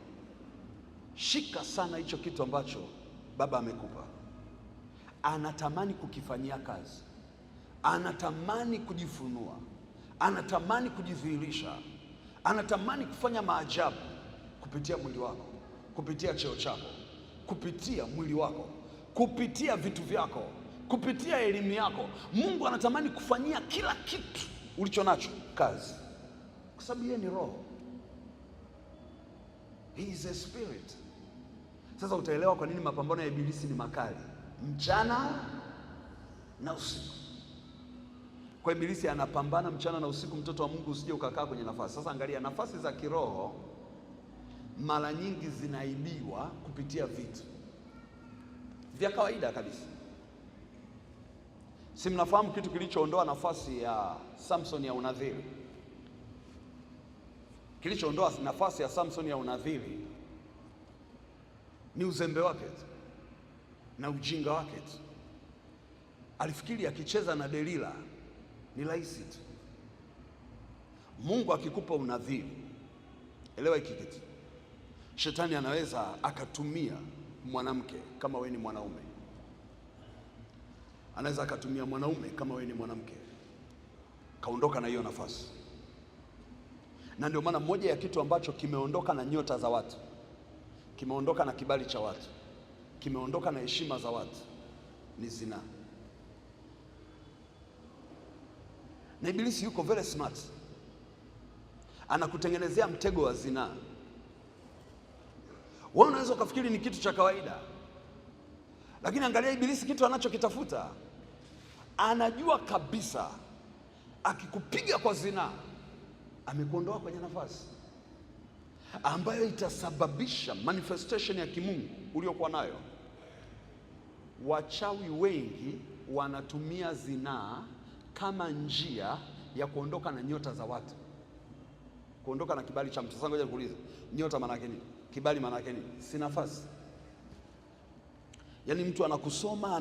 shika sana hicho kitu ambacho Baba amekupa. Anatamani kukifanyia kazi, anatamani kujifunua, anatamani kujidhihirisha, anatamani kufanya maajabu kupitia mwili wako, kupitia cheo chako, kupitia mwili wako, kupitia vitu vyako, kupitia elimu yako. Mungu anatamani kufanyia kila kitu ulicho nacho kazi, kwa sababu yeye ni roho. He is a spirit. Sasa utaelewa kwa nini mapambano ya ibilisi ni makali mchana na usiku. Kwa ibilisi anapambana mchana na usiku, mtoto wa Mungu, usije ukakaa kwenye nafasi. Sasa angalia, nafasi za kiroho mara nyingi zinaibiwa kupitia vitu vya kawaida kabisa. Si mnafahamu kitu kilichoondoa nafasi ya Samson ya unadhiri? Kilichoondoa nafasi ya Samson ya unadhiri ni uzembe wake na ujinga wake. Alifikiri akicheza na Delila ni rahisi tu. Mungu akikupa unadhiri, elewa hiki kitu, shetani anaweza akatumia mwanamke kama wewe ni mwanaume, anaweza akatumia mwanaume kama wewe ni mwanamke, kaondoka na hiyo nafasi. Na ndio maana moja ya kitu ambacho kimeondoka na nyota za watu, kimeondoka na kibali cha watu, kimeondoka na heshima za watu ni zinaa. Na ibilisi yuko very smart, anakutengenezea mtego wa zinaa. Wewe unaweza ukafikiri ni kitu cha kawaida, lakini angalia ibilisi kitu anachokitafuta. Anajua kabisa akikupiga kwa zinaa, amekuondoa kwenye nafasi ambayo itasababisha manifestation ya kimungu uliokuwa nayo. Wachawi wengi wanatumia zinaa kama njia ya kuondoka na nyota za watu, kuondoka na kibali cha mtu. Sasa ngoja nikuulize, nyota maana yake nini? Kibali maana yake nini? Si nafasi. Yaani mtu anakusoma,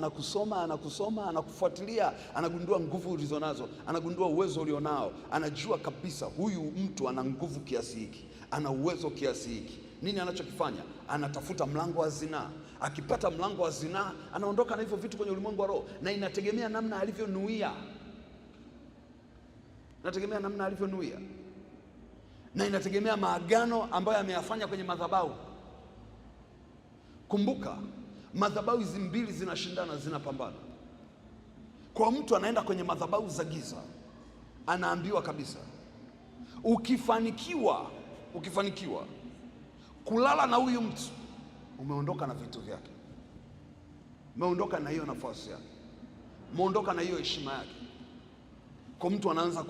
anakufuatilia, anagundua nguvu ulizonazo, anagundua uwezo ulionao, anajua kabisa huyu mtu ana nguvu kiasi hiki, ana uwezo kiasi hiki. Nini anachokifanya? Anatafuta mlango wa zinaa. Akipata mlango wa zinaa, anaondoka na hivyo vitu kwenye ulimwengu wa roho, na inategemea namna alivyonuia. na inategemea maagano ambayo ameyafanya kwenye madhabahu. Kumbuka, madhabahu hizi mbili zinashindana, zinapambana. Kwa mtu anaenda kwenye madhabahu za giza, anaambiwa kabisa, ukifanikiwa kulala na huyu mtu, umeondoka na vitu vyake, umeondoka na hiyo nafasi yake, umeondoka na hiyo heshima yake. Kwa mtu anaanza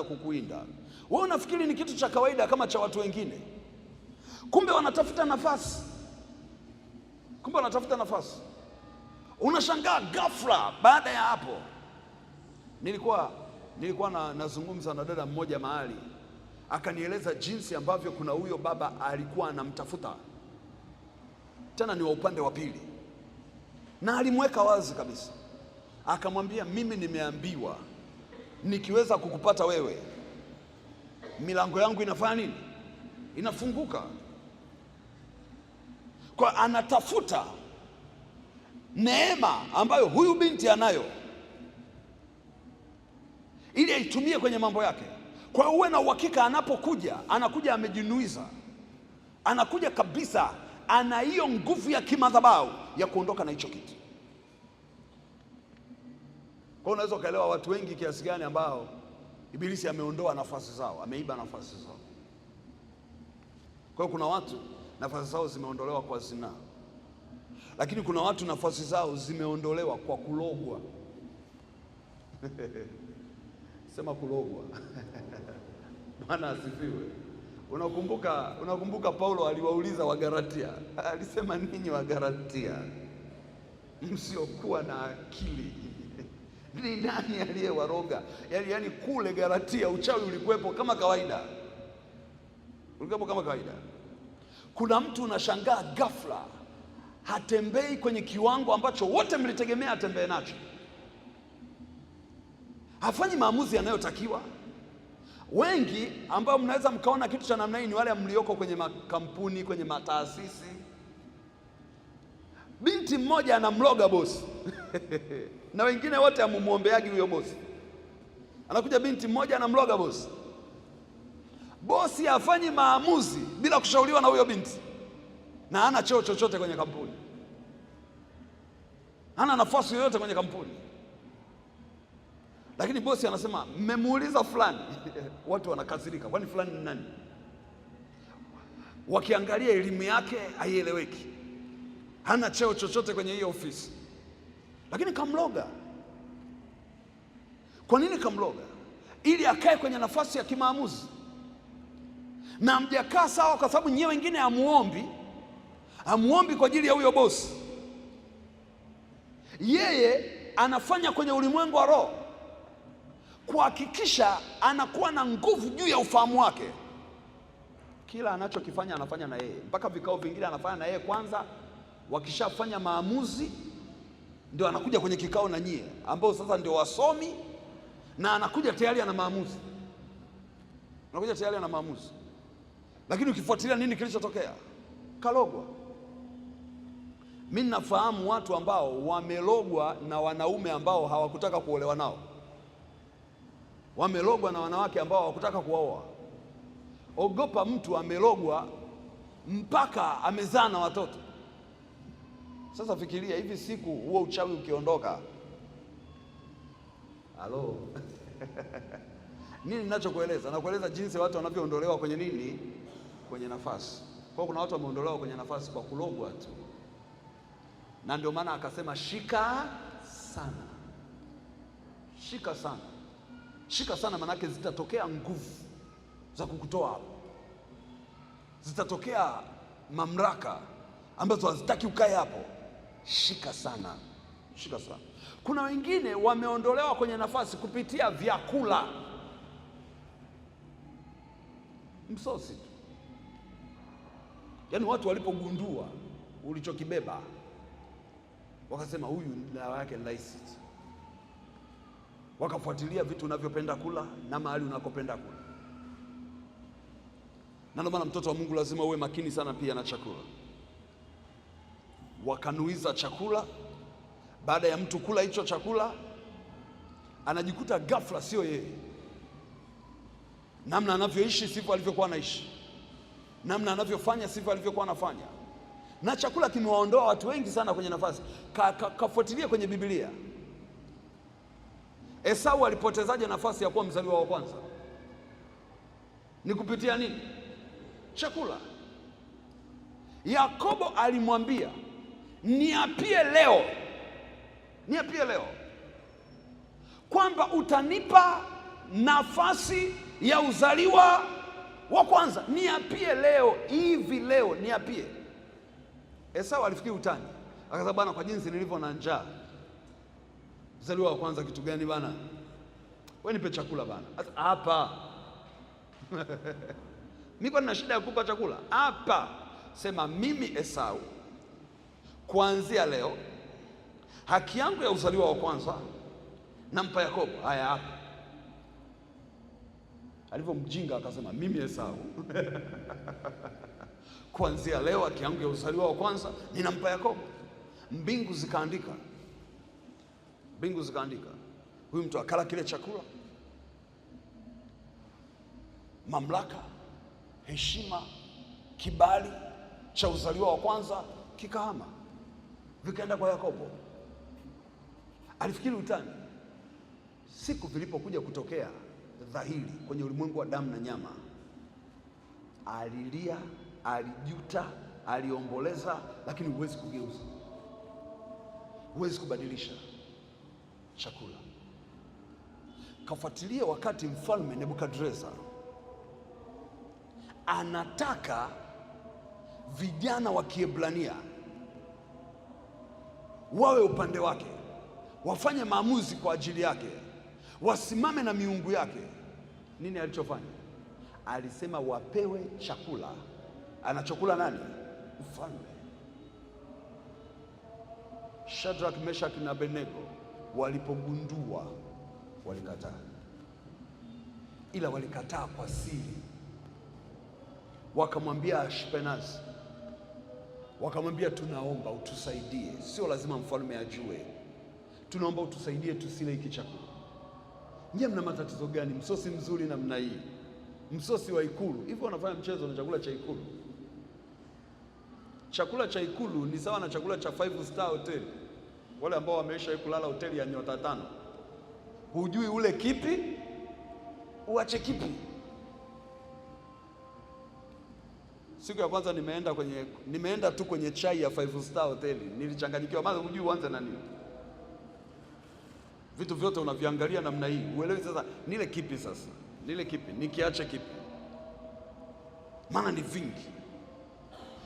kukuwinda. Wewe unafikiri ni kitu cha kawaida kama cha watu wengine, kumbe wanatafuta nafasi. Unashangaa ghafla baada ya hapo. Nilikuwa nazungumza na dada mmoja mahali, akanieleza jinsi ambavyo kuna huyo baba alikuwa anamtafuta, tena ni wa upande wa pili, na alimweka wazi kabisa, akamwambia, mimi nimeambiwa nikiweza kukupata wewe, milango yangu inafanya nini? Inafunguka. Kwa anatafuta neema ambayo huyu binti anayo, ili aitumie kwenye mambo yake. Kwa hiyo uwe na uhakika, anakuja amejinuiza, anakuja kabisa, ana hiyo nguvu ya kimadhabahu ya kuondoka na hicho kitu. Kwa hiyo unaweza ukaelewa watu wengi kiasi gani ambao Ibilisi ameondoa nafasi zao, ameiba nafasi zao. Kwa hiyo kuna watu nafasi zao zimeondolewa kwa zinaa, lakini kuna watu nafasi zao zimeondolewa kwa kulogwa. Sema kulogwa. Bwana asifiwe. Unakumbuka Paulo aliwauliza Wagalatia, alisema, ninyi Wagalatia msiokuwa na akili, ni nani aliyewaroga? Yani kule Galatia uchawi ulikuwepo kama kawaida, Kuna mtu unashangaa ghafla hatembei kwenye kiwango ambacho wote mlitegemea atembee nacho, hafanyi maamuzi yanayotakiwa. Wengi ambao mnaweza mkaona kitu cha namna hii ni wale mlioko kwenye makampuni, kwenye mataasisi. Binti mmoja anamloga bosi na wengine wote amumuombeagi huyo bosi. Anakuja binti mmoja anamloga bosi, bosi hafanyi maamuzi bila kushauriwa na huyo binti, na hana cheo chochote kwenye kampuni, hana nafasi yoyote kwenye kampuni, lakini bosi anasema, mmemuuliza fulani? Watu wanakasirika, kwani fulani ni nani? Wakiangalia elimu yake haieleweki, hana cheo chochote kwenye hiyo ofisi, lakini kamloga. Kwa nini kamloga? Ili akae kwenye nafasi ya kimaamuzi, na mjakaa sawa, kwa sababu nyewe wengine hamuombi kwa ajili ya huyo bosi. Yeye anafanya kwenye ulimwengu wa roho kuhakikisha anakuwa na nguvu juu ya ufahamu wake. Kila anachokifanya anafanya na yeye, mpaka vikao vingine anafanya na yeye kwanza. Wakishafanya maamuzi ndio anakuja kwenye kikao na nyie ambao sasa ndio wasomi, na anakuja tayari ana maamuzi. Lakini ukifuatilia nini kilichotokea? Kalogwa. Mimi nafahamu watu ambao wamelogwa na wanaume ambao hawakutaka kuolewa nao, wamelogwa na wanawake ambao hawakutaka kuoa. Ogopa mtu amelogwa mpaka amezaa na watoto. Sasa fikiria, hivi siku huo uchawi ukiondoka, halo nini ninachokueleza? Nakueleza jinsi watu wanavyoondolewa kwenye nini? Kwenye nafasi. Kwa kuna watu wameondolewa kwenye nafasi kwa kulogwa tu, na ndio maana akasema shika sana. Shika sana, manake zitatokea nguvu za kukutoa hapo, zitatokea mamlaka ambazo hazitaki ukae hapo. Shika sana. Kuna wengine wameondolewa kwenye nafasi kupitia vyakula, msosi tu. Yaani watu walipogundua ulichokibeba, wakasema huyu dawa yake ni rahisi, wakafuatilia vitu unavyopenda kula na mahali unakopenda kula. Na ndio maana mtoto wa Mungu lazima uwe makini sana pia na chakula. Wakanuiza chakula, baada ya mtu kula hicho chakula anajikuta ghafla sio yeye. Namna anavyoishi sivyo alivyokuwa anaishi, namna anavyofanya sivyo alivyokuwa anafanya. Na chakula kimewaondoa watu wengi sana kwenye nafasi. Kafuatilia kwenye Biblia, Esau alipotezaje nafasi ya kuwa mzaliwa wa kwanza? Ni kupitia nini? Chakula. Yakobo alimwambia, niapie leo kwamba utanipa nafasi ya uzaliwa wa kwanza. Niapie leo, hivi leo niapie. Esau alifikiri utani, akasema bwana, kwa jinsi nilivyo na njaa, uzaliwa wa kwanza kitu gani bana? Wewe nipe chakula bana. Hapa niko na shida ya kukupa chakula hapa. Sema mimi Esau, kuanzia leo haki yangu ya uzaliwa wa kwanza nampa Yakobo. Haya hapa. Alivyomjinga akasema mimi Esau kuanzia leo haki yangu ya uzaliwa wa kwanza ninampa Yakobo. Mbingu zikaandika, huyu mtu akala kile chakula, mamlaka, heshima, kibali cha uzaliwa wa kwanza kikahama, vikaenda kwa Yakobo. Alifikiri utani. Siku vilipokuja kutokea dhahiri kwenye ulimwengu wa damu na nyama, alilia, alijuta, aliomboleza, lakini huwezi kugeuza, huwezi kubadilisha chakula. Kafuatilia wakati mfalme Nebukadreza anataka vijana wa Kiebrania wawe upande wake, wafanye maamuzi kwa ajili yake, wasimame na miungu yake. Nini alichofanya? Alisema wapewe chakula. Anachokula nani? Mfalme. Shadrach, Meshach na Abednego walipogundua walikataa, ila walikataa kwa siri. Wakamwambia Ashpenazi, wakamwambia tunaomba utusaidie, sio lazima mfalme ajue, tunaomba utusaidie tusile hiki chakula. Nyie mna matatizo gani? Msosi mzuri namna hii, msosi wa ikulu. Hivyo wanafanya mchezo na chakula cha ikulu. Chakula cha ikulu ni sawa na chakula cha 5-star hotel. Wale ambao wameisha kulala hoteli ya nyota 5, hujui ule kipi uache kipi. Siku ya kwanza nimeenda tu kwenye chai ya 5-star hoteli, nilichanganyikiwa, maana hujui uanze na nini. Vitu vyote unaviangalia namna hii, uelewi sasa nile kipi, sasa nile kipi, nikiache kipi, maana ni vingi.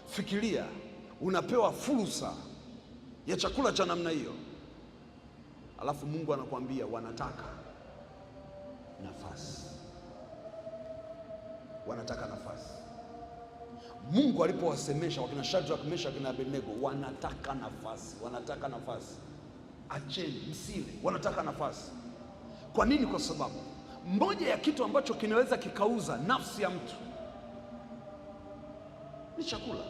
Fikiria, unapewa fursa ya chakula cha namna hiyo, alafu Mungu anakuambia wanataka nafasi, wanataka nafasi. Mungu alipowasemesha wakina Shadrach, Meshach na Abednego, wanataka nafasi, acheni msile, wanataka nafasi. Kwa nini? Kwa sababu moja ya kitu ambacho kinaweza kikauza nafsi ya mtu ni chakula.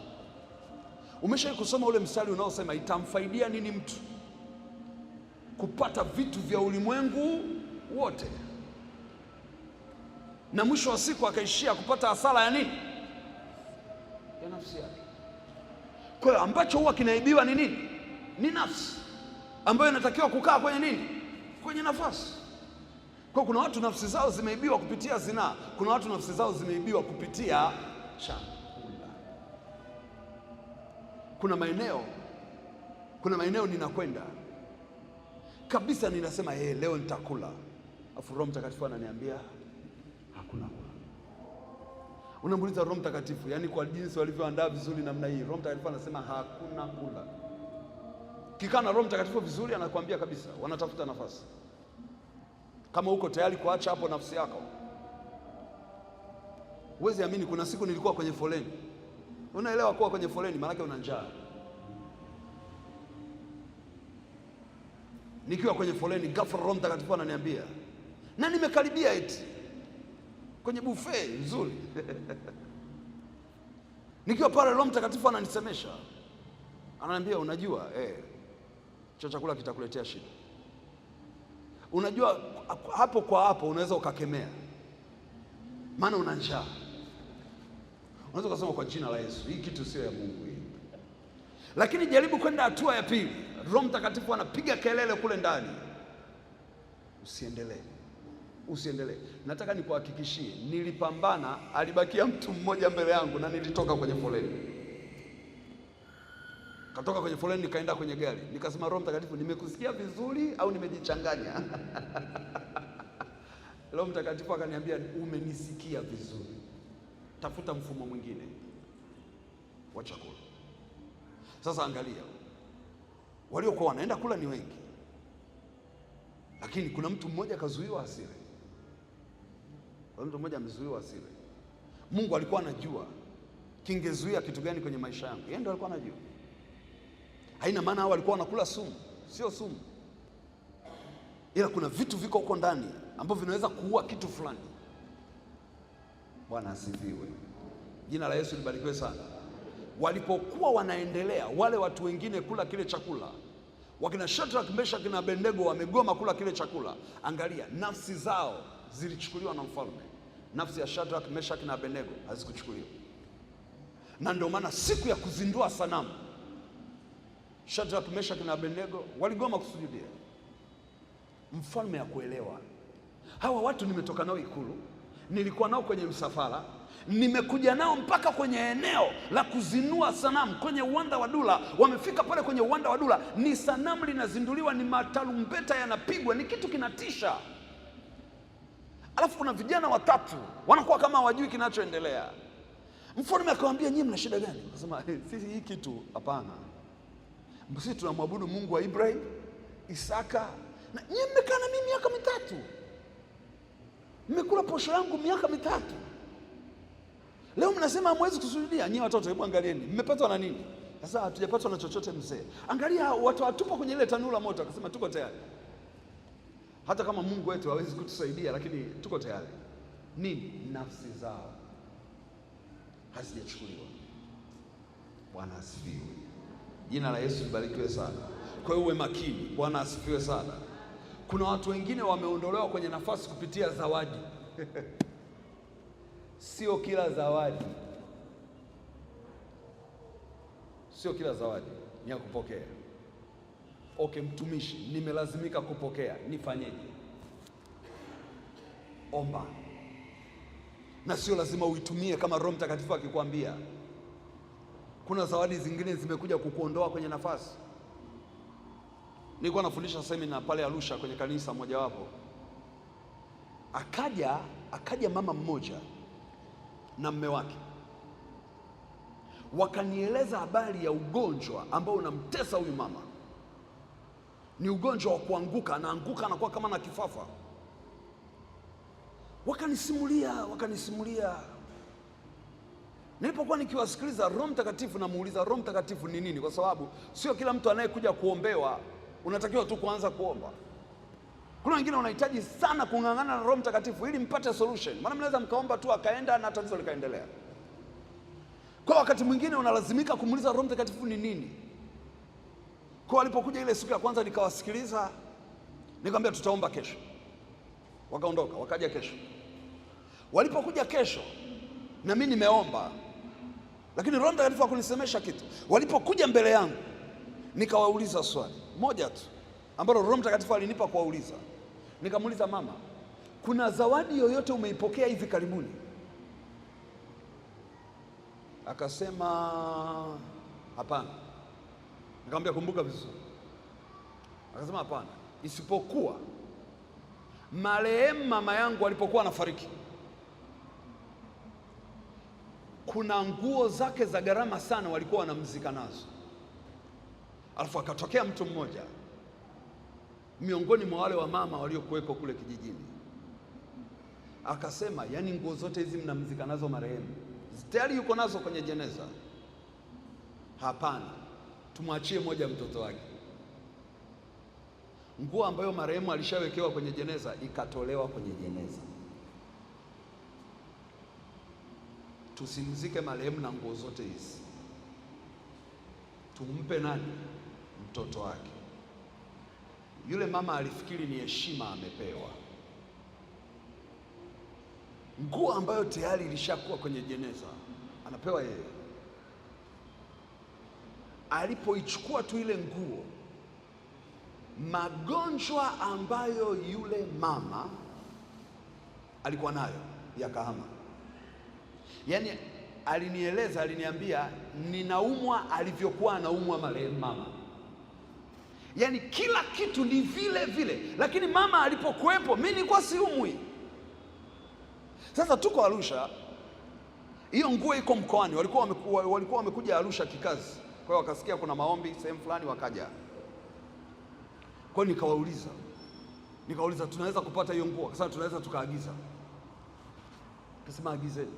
Umeshawahi kusoma ule mstari unaosema itamfaidia nini mtu kupata vitu vya ulimwengu wote na mwisho wa siku akaishia kupata hasara ya nini? Ya nafsi yake. Kwa hiyo ambacho huwa kinaibiwa ni nini? Ni nafsi ambayo inatakiwa kukaa kwenye nini? Kwenye nafasi. Kwa kuna watu nafsi zao zimeibiwa kupitia zinaa, kuna watu nafsi zao zimeibiwa kupitia chakula. Kuna maeneo ninakwenda kabisa, ninasema leo nitakula, afu Roho Mtakatifu ananiambia hakuna kula. Unamuuliza Roho Mtakatifu, yani kwa jinsi walivyoandaa vizuri namna hii, Roho Mtakatifu anasema hakuna kula. Kikaa na Roho Mtakatifu vizuri, anakuambia kabisa wanatafuta nafasi. Kama uko tayari kuacha hapo nafsi yako, huwezi amini. Kuna siku nilikuwa kwenye foleni. Unaelewa kuwa kwenye foleni maana yake una njaa. Nikiwa kwenye foleni, ghafla Roho Mtakatifu ananiambia, na nimekaribia eti kwenye buffet nzuri nikiwa pale, Roho Mtakatifu ananisemesha, ananiambia unajua chakula kitakuletea shida. Unajua hapo kwa hapo unaweza ukakemea, maana una njaa. Unaweza kusema kwa jina la Yesu, hii kitu sio ya Mungu hii. Lakini jaribu kwenda hatua ya pili. Roho Mtakatifu anapiga kelele kule ndani, usiendelee, usiendelee. Nataka nikuhakikishie, nilipambana, alibakia mtu mmoja mbele yangu na nilitoka kwenye foleni. Katoka kwenye foleni nikaenda kwenye gari. Nikasema, Roho Mtakatifu, nimekusikia vizuri au nimejichanganya? Roho Mtakatifu akaniambia, umenisikia vizuri. Tafuta mfumo mwingine wa chakula. Sasa angalia, waliokuwa wanaenda kula ni wengi, lakini kuna mtu mmoja kazuiwa asile. Kuna mtu mmoja amezuiwa asile. Mungu alikuwa anajua kingezuia kitu gani kwenye maisha yangu. Yeye ndiye alikuwa anajua. Haina maana hao walikuwa wanakula sumu, sio sumu, ila kuna vitu viko huko ndani ambavyo vinaweza kuua kitu fulani. Bwana asifiwe. Jina la Yesu libarikiwe sana. Walipokuwa wanaendelea wale watu wengine kula kile chakula, wakina Shadrach, Meshach na Abednego wamegoma kula kile chakula. Angalia, nafsi zao zilichukuliwa na mfalme. Nafsi ya Shadrach, Meshach na Abednego hazikuchukuliwa. Na ndio maana siku ya kuzindua sanamu, Shadrach, Meshach na Abednego waligoma kusujudia. Mfalme hakuelewa. Hawa watu nimetoka nao ikulu, nilikuwa nao kwenye msafara, nimekuja nao mpaka kwenye eneo la kuzinua sanamu kwenye uwanda wa Dula. Wamefika pale kwenye uwanda wa Dula, ni sanamu linazinduliwa, ni matarumbeta yanapigwa, ni kitu kinatisha. Alafu kuna vijana watatu wanakuwa kama hawajui kinachoendelea. Mfalme akamwambia, nyinyi mna shida gani? Akasema, sisi hii kitu hapana, sisi tunamwabudu Mungu wa Ibrahim, Isaka, na nyinyi mmekaa na mimi miaka mitatu, mmekula posho yangu miaka mitatu, leo mnasema hamwezi kusujudia. Nyinyi watoto, hebu angalieni, mmepatwa na nini? Sasa hatujapatwa na chochote mzee. Angalia, watu watupa kwenye ile tanuru la moto. Akasema, tuko tayari, hata kama Mungu wetu hawezi kutusaidia, lakini tuko tayari. Nini? Nafsi zao hazijachukuliwa. Bwana asifiwe. Jina la Yesu libarikiwe sana. Kwa hiyo uwe makini. Bwana asifiwe sana. Kuna watu wengine wameondolewa kwenye nafasi kupitia zawadi. Sio kila zawadi, sio kila zawadi ni ya kupokea. Okay, mtumishi, nimelazimika kupokea, nifanyeje? Omba, na sio lazima uitumie kama Roho Mtakatifu akikwambia. Kuna zawadi zingine zimekuja kukuondoa kwenye nafasi. Nilikuwa nafundisha semina pale Arusha kwenye kanisa mojawapo. Akaja mama mmoja na mume wake, wakanieleza habari ya ugonjwa ambao unamtesa huyu mama. Ni ugonjwa wa kuanguka, anaanguka anakuwa kama na kifafa. Wakanisimulia. Nilipokuwa nikiwasikiliza, Roho Mtakatifu namuuliza, Roho Mtakatifu ni nini? Kwa sababu sio kila mtu anayekuja kuombewa unatakiwa tu kuanza kuomba. Kuna wengine wanahitaji sana kung'ang'ana na Roho Mtakatifu ili mpate solution. Maana mnaweza mkaomba tu akaenda na tatizo likaendelea. Kwa wakati mwingine unalazimika kumuuliza Roho Mtakatifu ni nini. Kwa walipokuja ile siku ya kwanza nikawasikiliza, nikamwambia tutaomba kesho. Wakaondoka, wakaja kesho. Walipokuja kesho, na mimi nimeomba, lakini Roho Mtakatifu hakunisemesha kitu. Walipokuja mbele yangu, nikawauliza swali moja tu ambalo Roho Mtakatifu alinipa kuwauliza. Nikamuuliza, mama, kuna zawadi yoyote umeipokea hivi karibuni? Akasema hapana. Nikamwambia, kumbuka vizuri. Akasema hapana, isipokuwa marehemu mama yangu alipokuwa anafariki, kuna nguo zake za gharama sana walikuwa wanamzika nazo. Alafu akatokea mtu mmoja miongoni mwa wale wa mama waliokuwepo kule kijijini, akasema, yani nguo zote hizi mnamzika nazo marehemu, tayari yuko nazo kwenye jeneza. Hapana, tumwachie moja mtoto wake. Nguo ambayo marehemu alishawekewa kwenye jeneza ikatolewa kwenye jeneza. Tusimzike marehemu na nguo zote hizi, tumpe nani? Mtoto wake. Yule mama alifikiri ni heshima amepewa. nguo ambayo tayari ilishakuwa kwenye jeneza, anapewa yeye. Alipoichukua tu ile nguo, magonjwa ambayo yule mama alikuwa nayo yakahama. Yaani aliniambia ninaumwa alivyokuwa anaumwa marehemu mama. Yaani kila kitu ni vile vile, lakini mama alipokuwepo mimi nilikuwa siumwi. Sasa tuko Arusha, hiyo nguo iko mkoani, walikuwa wamekuja Arusha kikazi. Kwa hiyo wakasikia kuna maombi sehemu fulani, wakaja. Kwa hiyo nikawauliza tunaweza kupata hiyo nguo? Akasema tunaweza tukaagiza. Akasema agizeni.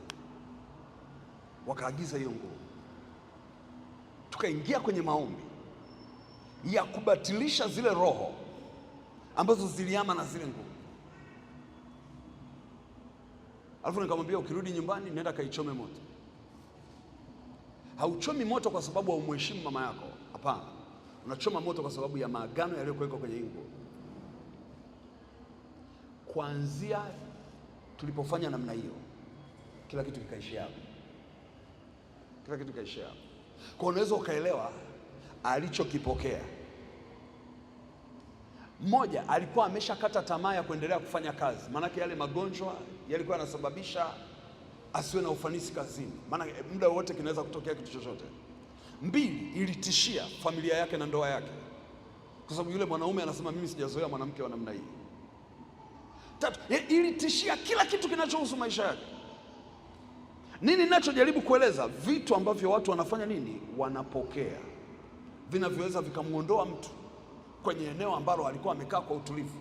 Wakaagiza hiyo nguo, tukaingia kwenye maombi ya kubatilisha zile roho ambazo ziliama na zile nguo. Alafu nikamwambia ukirudi nyumbani nenda kaichome moto. Hauchomi moto kwa sababu haumheshimu mama yako, hapana. Unachoma moto kwa sababu ya maagano yaliyokuwekwa kwenye nguo. Kuanzia tulipofanya namna hiyo, kila kitu kikaishia hapo. Kila kitu kikaishia hapo. Kwa unaweza ukaelewa alichokipokea. Mmoja alikuwa ameshakata tamaa ya kuendelea kufanya kazi, maana yale magonjwa yalikuwa yanasababisha asiwe na ufanisi kazini, maana muda wote kinaweza kutokea kitu chochote. Mbili, ilitishia familia yake na ndoa yake, kwa sababu yule mwanaume anasema mimi sijazoea mwanamke wa namna hii. Tatu, ilitishia kila kitu kinachohusu maisha yake. Nini ninachojaribu kueleza? Vitu ambavyo watu wanafanya nini? Wanapokea, vinavyoweza vikamuondoa mtu kwenye eneo ambalo alikuwa amekaa kwa utulivu,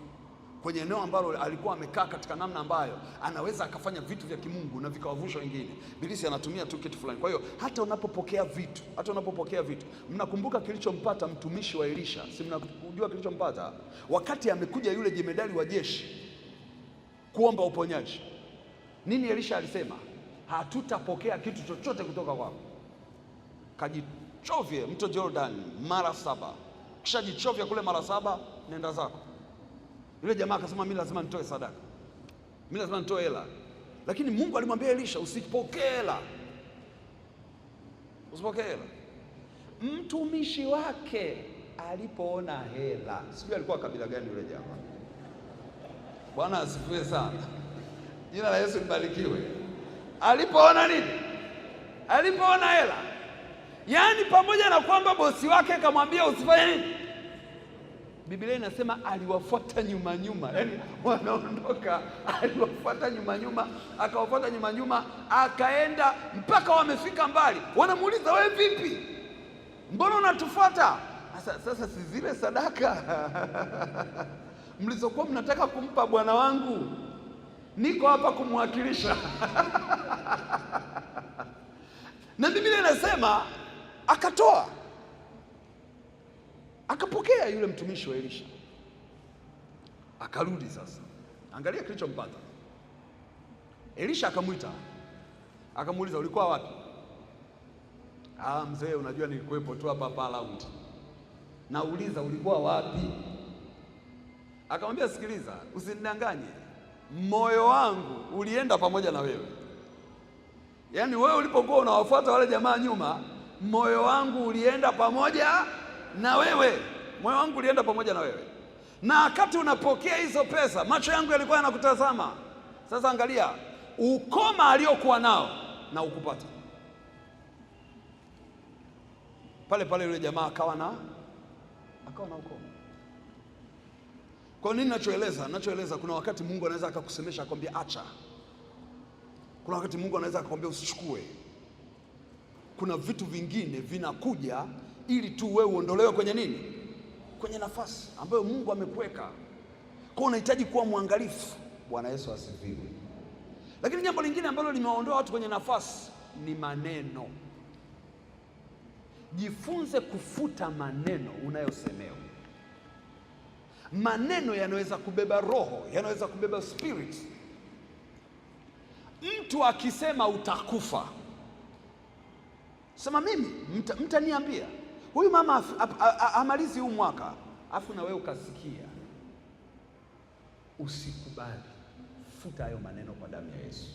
kwenye eneo ambalo alikuwa amekaa katika namna ambayo anaweza akafanya vitu vya kimungu na vikawavusha wengine. Ibilisi anatumia tu kitu fulani. Kwa hiyo hata unapopokea vitu, mnakumbuka kilichompata mtumishi wa Elisha? Si mnajua kilichompata? Wakati amekuja yule jemedari wa jeshi kuomba uponyaji, nini Elisha alisema? Hatutapokea kitu chochote kutoka kwako. Kajichovye mto Jordan mara 7. Kisha jichovya kule mara 7, nenda zako. Yule jamaa akasema mimi lazima nitoe sadaka, mimi lazima nitoe hela. Lakini Mungu alimwambia Elisha usipokee hela, usipokee hela. Mtumishi wake alipoona hela, sijui alikuwa kabila gani yule jamaa. Bwana asifiwe sana, jina la Yesu libarikiwe. Alipoona nini? Alipoona hela. Yaani pamoja na kwamba bosi wake akamwambia usifanye nini, Biblia inasema aliwafuata nyuma nyuma. Yaani wanaondoka, aliwafuata nyuma nyuma, akawafuata nyuma nyuma, akaenda mpaka wamefika mbali. Wanamuuliza wewe vipi, mbona unatufuata? Sasa si zile sadaka mlizokuwa mnataka kumpa bwana wangu, niko hapa kumwakilisha. Na Biblia inasema akatoa, akapokea yule mtumishi wa Elisha, akarudi. Sasa angalia kilichompata. Elisha akamwita, akamuuliza ulikuwa wapi? Mzee, unajua nilikuwepo tu hapa around. Nauliza ulikuwa wapi? Akamwambia sikiliza, usinidanganye, moyo wangu ulienda pamoja na wewe. Yaani wewe ulipokuwa unawafuata wale jamaa nyuma, moyo wangu ulienda pamoja na wewe. Moyo wangu ulienda pamoja na wewe. Na wakati unapokea hizo pesa, macho yangu yalikuwa yanakutazama. Sasa angalia ukoma aliokuwa nao na ukupata. Pale pale yule jamaa akawa na ukoma. Kwa nini nachoeleza? Kuna wakati Mungu anaweza akakusemesha akwambia acha. Kuna wakati Mungu anaweza akakwambia usichukue. Kuna vitu vingine vinakuja ili tu wewe uondolewe kwenye nini? Kwenye nafasi ambayo Mungu amekuweka. Kwa unahitaji kuwa mwangalifu. Bwana Yesu asifiwe. Lakini jambo lingine ambalo limewaondoa watu kwenye nafasi ni maneno. Jifunze kufuta maneno unayosemewa. Maneno yanaweza kubeba roho, yanaweza kubeba spirit. Mtu akisema utakufa, sema mimi mtaniambia huyu mama amalizi huu mwaka, afu na wewe ukasikia, usikubali. futa hayo maneno kwa damu ya Yesu.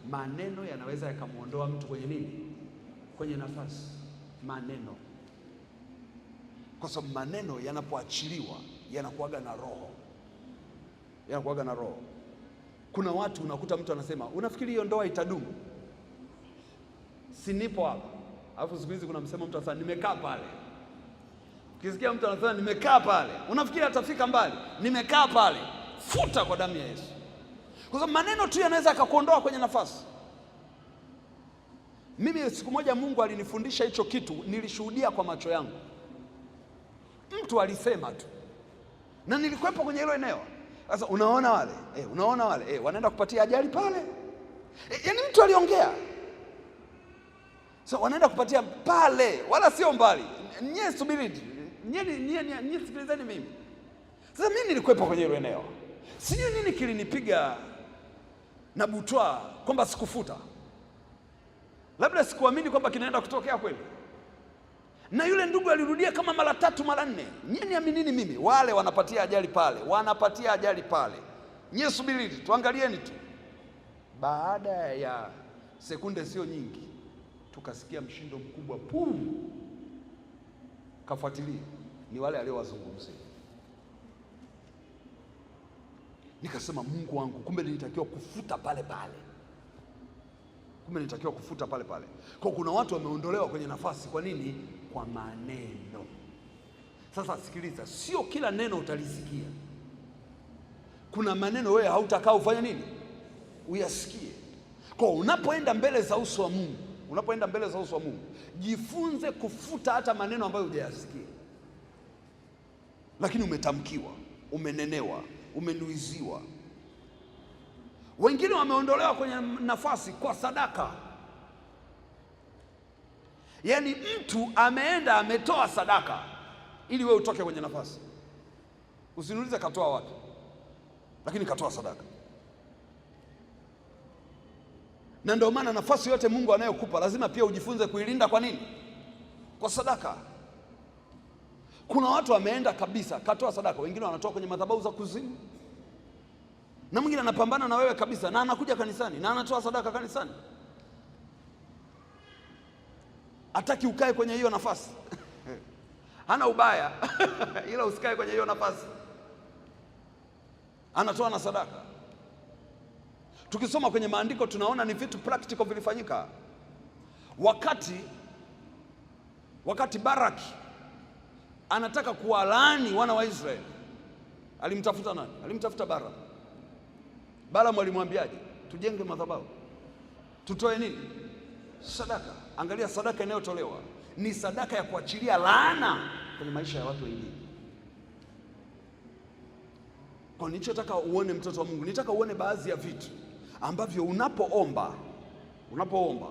Maneno yanaweza yakamuondoa mtu kwenye nini? Kwenye nafasi. Maneno, kwa sababu maneno yanapoachiliwa yanakuaga na roho, yanakuaga na roho. Kuna watu unakuta mtu anasema, unafikiri hiyo ndoa itadumu? Si nipo hapa. Alafu siku hizi kuna msemo, mtu anasema nimekaa pale. Ukisikia mtu anasema nimekaa pale, unafikiri atafika mbali? Nimekaa pale. Futa kwa damu ya Yesu, kwa sababu maneno tu yanaweza akakuondoa kwenye nafasi. Mimi siku moja Mungu alinifundisha hicho kitu, nilishuhudia kwa macho yangu. Mtu alisema tu na nilikuwepo kwenye hilo eneo. Sasa unaona wale wanaenda kupatia ajali pale. Yaani mtu aliongea. So wanaenda kupatia pale, wala sio mbali. Nyie subiri. Nyie sikilizeni mimi. Sasa mimi nilikuwepo kwenye hilo eneo. Sijui nini kilinipiga na butwa kwamba sikufuta. Labda sikuamini kwamba kinaenda kutokea kweli. Na yule ndugu alirudia kama mara 3 mara 4. Nyie niaminini mimi, wale wanapatia ajali pale. Nyie subiri, tuangalieni tu. Baada ya sekunde sio nyingi, tukasikia mshindo mkubwa pum. Kafuatilia, ni wale aliowazungumzia. Nikasema Mungu wangu, kumbe nilitakiwa kufuta pale pale. Kwa kuna watu wameondolewa kwenye nafasi. Kwa nini? Kwa maneno. Sasa sikiliza, sio kila neno utalisikia. Kuna maneno wewe hautakaa ufanye nini? Uyasikie. Kwa unapoenda mbele za uso wa Mungu, jifunze kufuta hata maneno ambayo hujayasikia, lakini umetamkiwa, umenenewa, umenuiziwa. Wengine wameondolewa kwenye nafasi kwa sadaka. Yaani mtu ameenda ametoa sadaka ili wewe utoke kwenye nafasi. Usiniulize katoa wapi, lakini katoa sadaka. Na ndio maana nafasi yote Mungu anayokupa lazima pia ujifunze kuilinda. Kwa nini? Kwa sadaka. Kuna watu wameenda kabisa katoa sadaka, wengine wanatoa kwenye madhabahu za kuzimu. Na mwingine anapambana na wewe kabisa na anakuja kanisani na anatoa sadaka kanisani. Hataki ukae kwenye hiyo nafasi. Hana ubaya ila usikae kwenye hiyo nafasi. Anatoa na sadaka. Tukisoma kwenye maandiko tunaona ni vitu practical vilifanyika. Wakati Baraki anataka kuwalaani wana wa Israeli, alimtafuta nani? Alimtafuta Balaam. Balaam alimwambiaje? Tujenge madhabahu, tutoe nini? Sadaka. Angalia sadaka inayotolewa ni sadaka ya kuachilia laana kwenye maisha ya watu wengine. Kwa nilichotaka uone, mtoto wa Mungu, nitaka uone baadhi ya vitu ambavyo unapoomba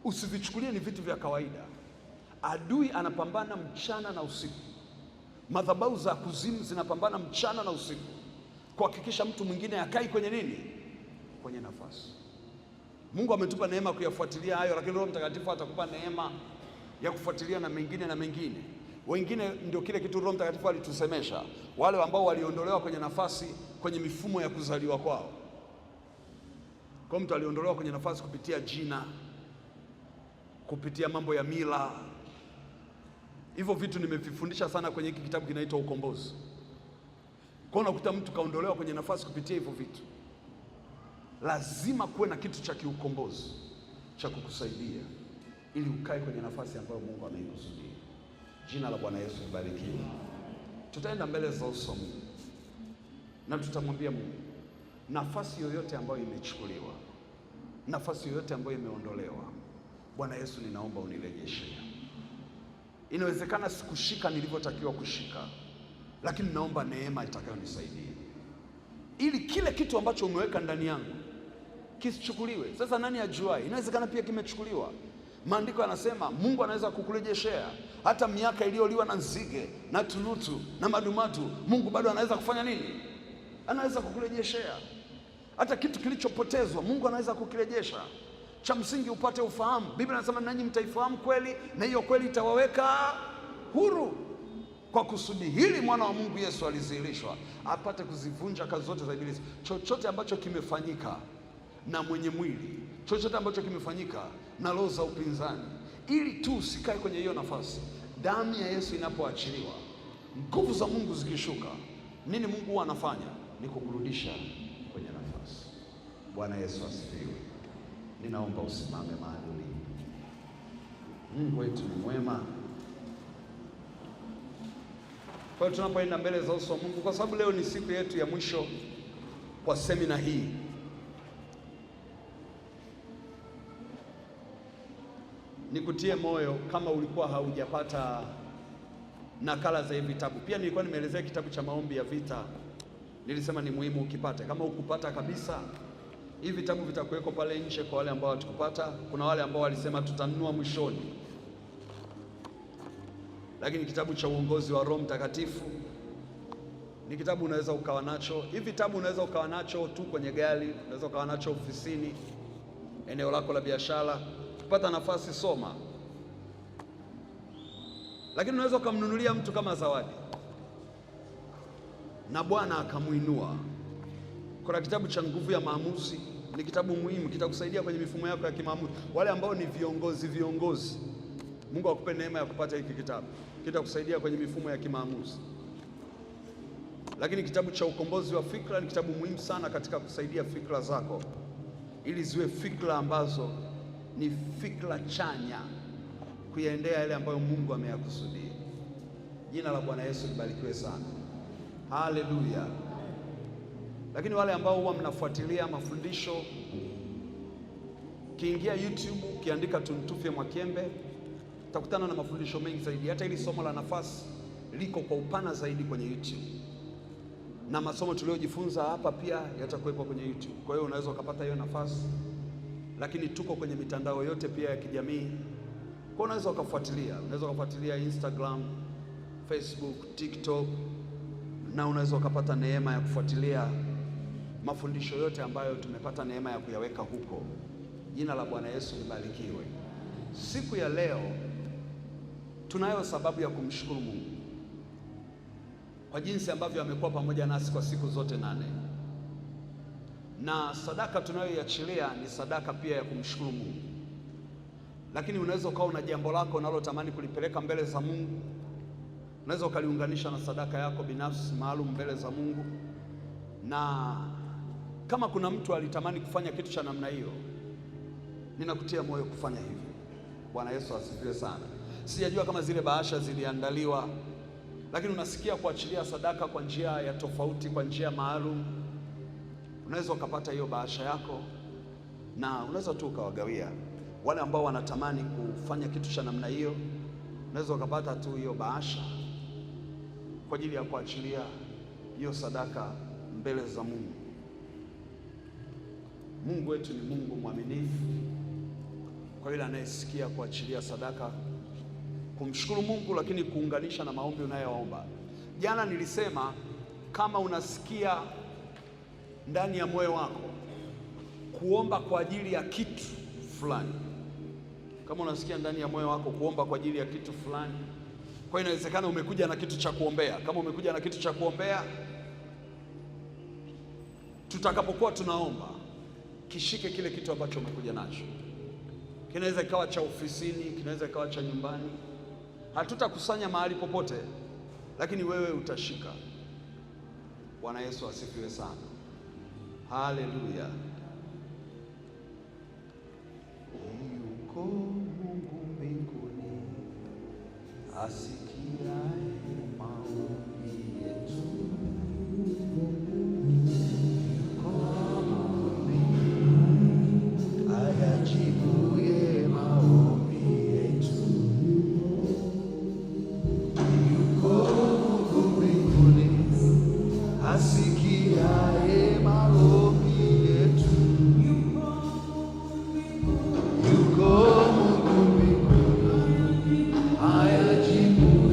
usivichukulie ni vitu vya kawaida. Adui anapambana mchana na usiku. Madhabahu za kuzimu zinapambana mchana na usiku kuhakikisha mtu mwingine akai kwenye nini? Kwenye nafasi. Mungu ametupa neema kuyafuatilia hayo, lakini Roho Mtakatifu atakupa neema ya kufuatilia na mengine. Wengine ndio kile kitu Roho Mtakatifu alitusemesha, wale ambao waliondolewa kwenye nafasi kwenye mifumo ya kuzaliwa kwao. Kwa mtu aliondolewa kwenye nafasi kupitia jina, kupitia mambo ya mila. Hivyo vitu nimevifundisha sana kwenye hiki kitabu kinaitwa Ukombozi. Kwa unakuta mtu kaondolewa kwenye nafasi kupitia hivyo vitu. Lazima kuwe na kitu cha kiukombozi cha kukusaidia ili ukae kwenye nafasi ambayo Mungu ameikusudia. Jina la Bwana Yesu libarikiwe. Tutaenda mbele za uso wa Mungu na tutamwambia Mungu, nafasi yoyote ambayo imechukuliwa, nafasi yoyote ambayo imeondolewa, Bwana Yesu ninaomba unirejeshe. Inawezekana sikushika nilivyotakiwa kushika, lakini naomba neema itakayonisaidia ili kile kitu ambacho umeweka ndani yangu kisichukuliwe. Sasa nani ajuaye? Inawezekana pia kimechukuliwa. Maandiko yanasema Mungu anaweza kukurejeshea hata miaka iliyoliwa na nzige na tunutu na madumatu. Mungu bado anaweza kufanya nini? Anaweza kukurejeshea. Hata kitu kilichopotezwa Mungu anaweza kukirejesha. Cha msingi upate ufahamu. Biblia inasema nanyi mtaifahamu kweli na hiyo kweli itawaweka huru. Kwa kusudi hili mwana wa Mungu Yesu alizihirishwa, apate kuzivunja kazi zote za Ibilisi. Chochote ambacho kimefanyika na mwenye mwili, chochote ambacho kimefanyika na roho za upinzani, ili tu usikae kwenye hiyo nafasi. Damu ya Yesu inapoachiliwa, nguvu za Mungu zikishuka, nini Mungu huwa anafanya? Ni kukurudisha kwenye nafasi. Bwana Yesu asifiwe. Ninaomba usimame mahali ulipo. Mungu wetu ni mwema. Kwa hiyo tunapoenda mbele za uso wa Mungu, kwa sababu leo ni siku yetu ya mwisho kwa semina hii, nikutie moyo kama ulikuwa haujapata nakala za hivi vitabu. Pia nilikuwa nimeelezea kitabu cha maombi ya vita, nilisema ni muhimu ukipate. Kama ukupata kabisa, hivi vitabu vitakuweko pale nje kwa wale ambao hatukupata. Kuna wale ambao walisema tutanunua mwishoni, lakini kitabu cha uongozi wa Roho Mtakatifu ni kitabu unaweza ukawa nacho. Hivi vitabu unaweza ukawa nacho tu kwenye gari, unaweza ukawa nacho ofisini, eneo lako la biashara. Ukipata nafasi soma, lakini unaweza ukamnunulia mtu kama zawadi na Bwana akamuinua. Kuna kitabu cha nguvu ya maamuzi, ni kitabu muhimu, kitakusaidia kwenye mifumo yako ya kimaamuzi. Wale ambao ni viongozi, Mungu akupe neema ya kupata hiki kitabu, kitakusaidia kwenye mifumo ya kimaamuzi. Lakini kitabu cha ukombozi wa fikra ni kitabu muhimu sana katika kusaidia fikra zako, ili ziwe fikra ambazo ni fikra chanya, kuyaendea yale ambayo Mungu ameyakusudia. Jina la Bwana Yesu libarikiwe sana. Haleluya. Lakini wale ambao huwa mnafuatilia mafundisho, kiingia YouTube, kiandika Tuntufye Mwakyembe, utakutana na mafundisho mengi zaidi. Hata hili somo la nafasi liko kwa upana zaidi kwenye YouTube, na masomo tuliyojifunza hapa pia yatakuwepo kwenye YouTube. Kwa hiyo unaweza ukapata hiyo nafasi, lakini tuko kwenye mitandao yote pia ya kijamii. Kwa unaweza ukafuatilia Instagram, Facebook, TikTok, na unaweza ukapata neema ya kufuatilia mafundisho yote ambayo tumepata neema ya kuyaweka huko. Jina la Bwana Yesu libarikiwe. Siku ya leo tunayo sababu ya kumshukuru Mungu kwa jinsi ambavyo amekuwa pamoja nasi kwa siku zote 8. Na sadaka tunayoiachilia ni sadaka pia ya kumshukuru Mungu. Lakini unaweza ukawa na jambo lako unalotamani kulipeleka mbele za Mungu, unaweza ukaliunganisha na sadaka yako binafsi maalum mbele za Mungu. Na kama kuna mtu alitamani kufanya kitu cha namna hiyo, ninakutia moyo kufanya hivyo. Bwana Yesu asifiwe sana. Sijajua kama zile bahasha ziliandaliwa, lakini unasikia kuachilia sadaka kwa njia ya tofauti, kwa njia maalum. Unaweza ukapata hiyo bahasha yako na unaweza tu ukawagawia wale ambao wanatamani kufanya kitu cha namna hiyo. Unaweza ukapata tu hiyo bahasha kwa ajili ya kuachilia hiyo sadaka mbele za Mungu. Mungu wetu ni Mungu mwaminifu, kwa yule anayesikia kuachilia sadaka, kumshukuru Mungu, lakini kuunganisha na maombi unayoomba. Jana nilisema kama unasikia ndani ya moyo wako kuomba kwa ajili ya kitu fulani, kama unasikia ndani ya moyo wako kuomba kwa ajili ya kitu fulani, kwa inawezekana umekuja na kitu cha kuombea. Kama umekuja na kitu cha kuombea, tutakapokuwa tunaomba, kishike kile kitu ambacho umekuja nacho. Kinaweza ikawa cha ofisini, kinaweza ikawa cha nyumbani. Hatutakusanya mahali popote, lakini wewe utashika. Bwana Yesu asifiwe sana. Haleluya. Yuko Mungu mbinguni asikiaye maombi yetu. Yuko Mungu mbinguni ayajibuye maombi yetu. Yuko Mungu mbinguni asikiaye maombi yetu. Yuko Mungu mbinguni ayajibu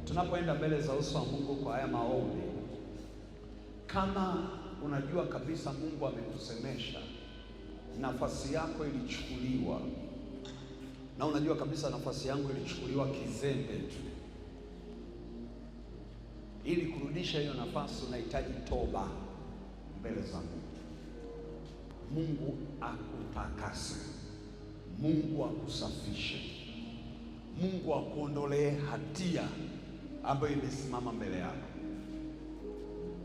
Tunapoenda mbele za uso wa Mungu kwa haya maombi, kama unajua kabisa Mungu amekusemesha, nafasi yako ilichukuliwa, na unajua kabisa nafasi yangu ilichukuliwa kizembe tu, ili kurudisha hiyo nafasi unahitaji toba mbele za Mungu. Mungu akutakase, Mungu akusafishe, Mungu akuondolee hatia ambayo imesimama mbele yako.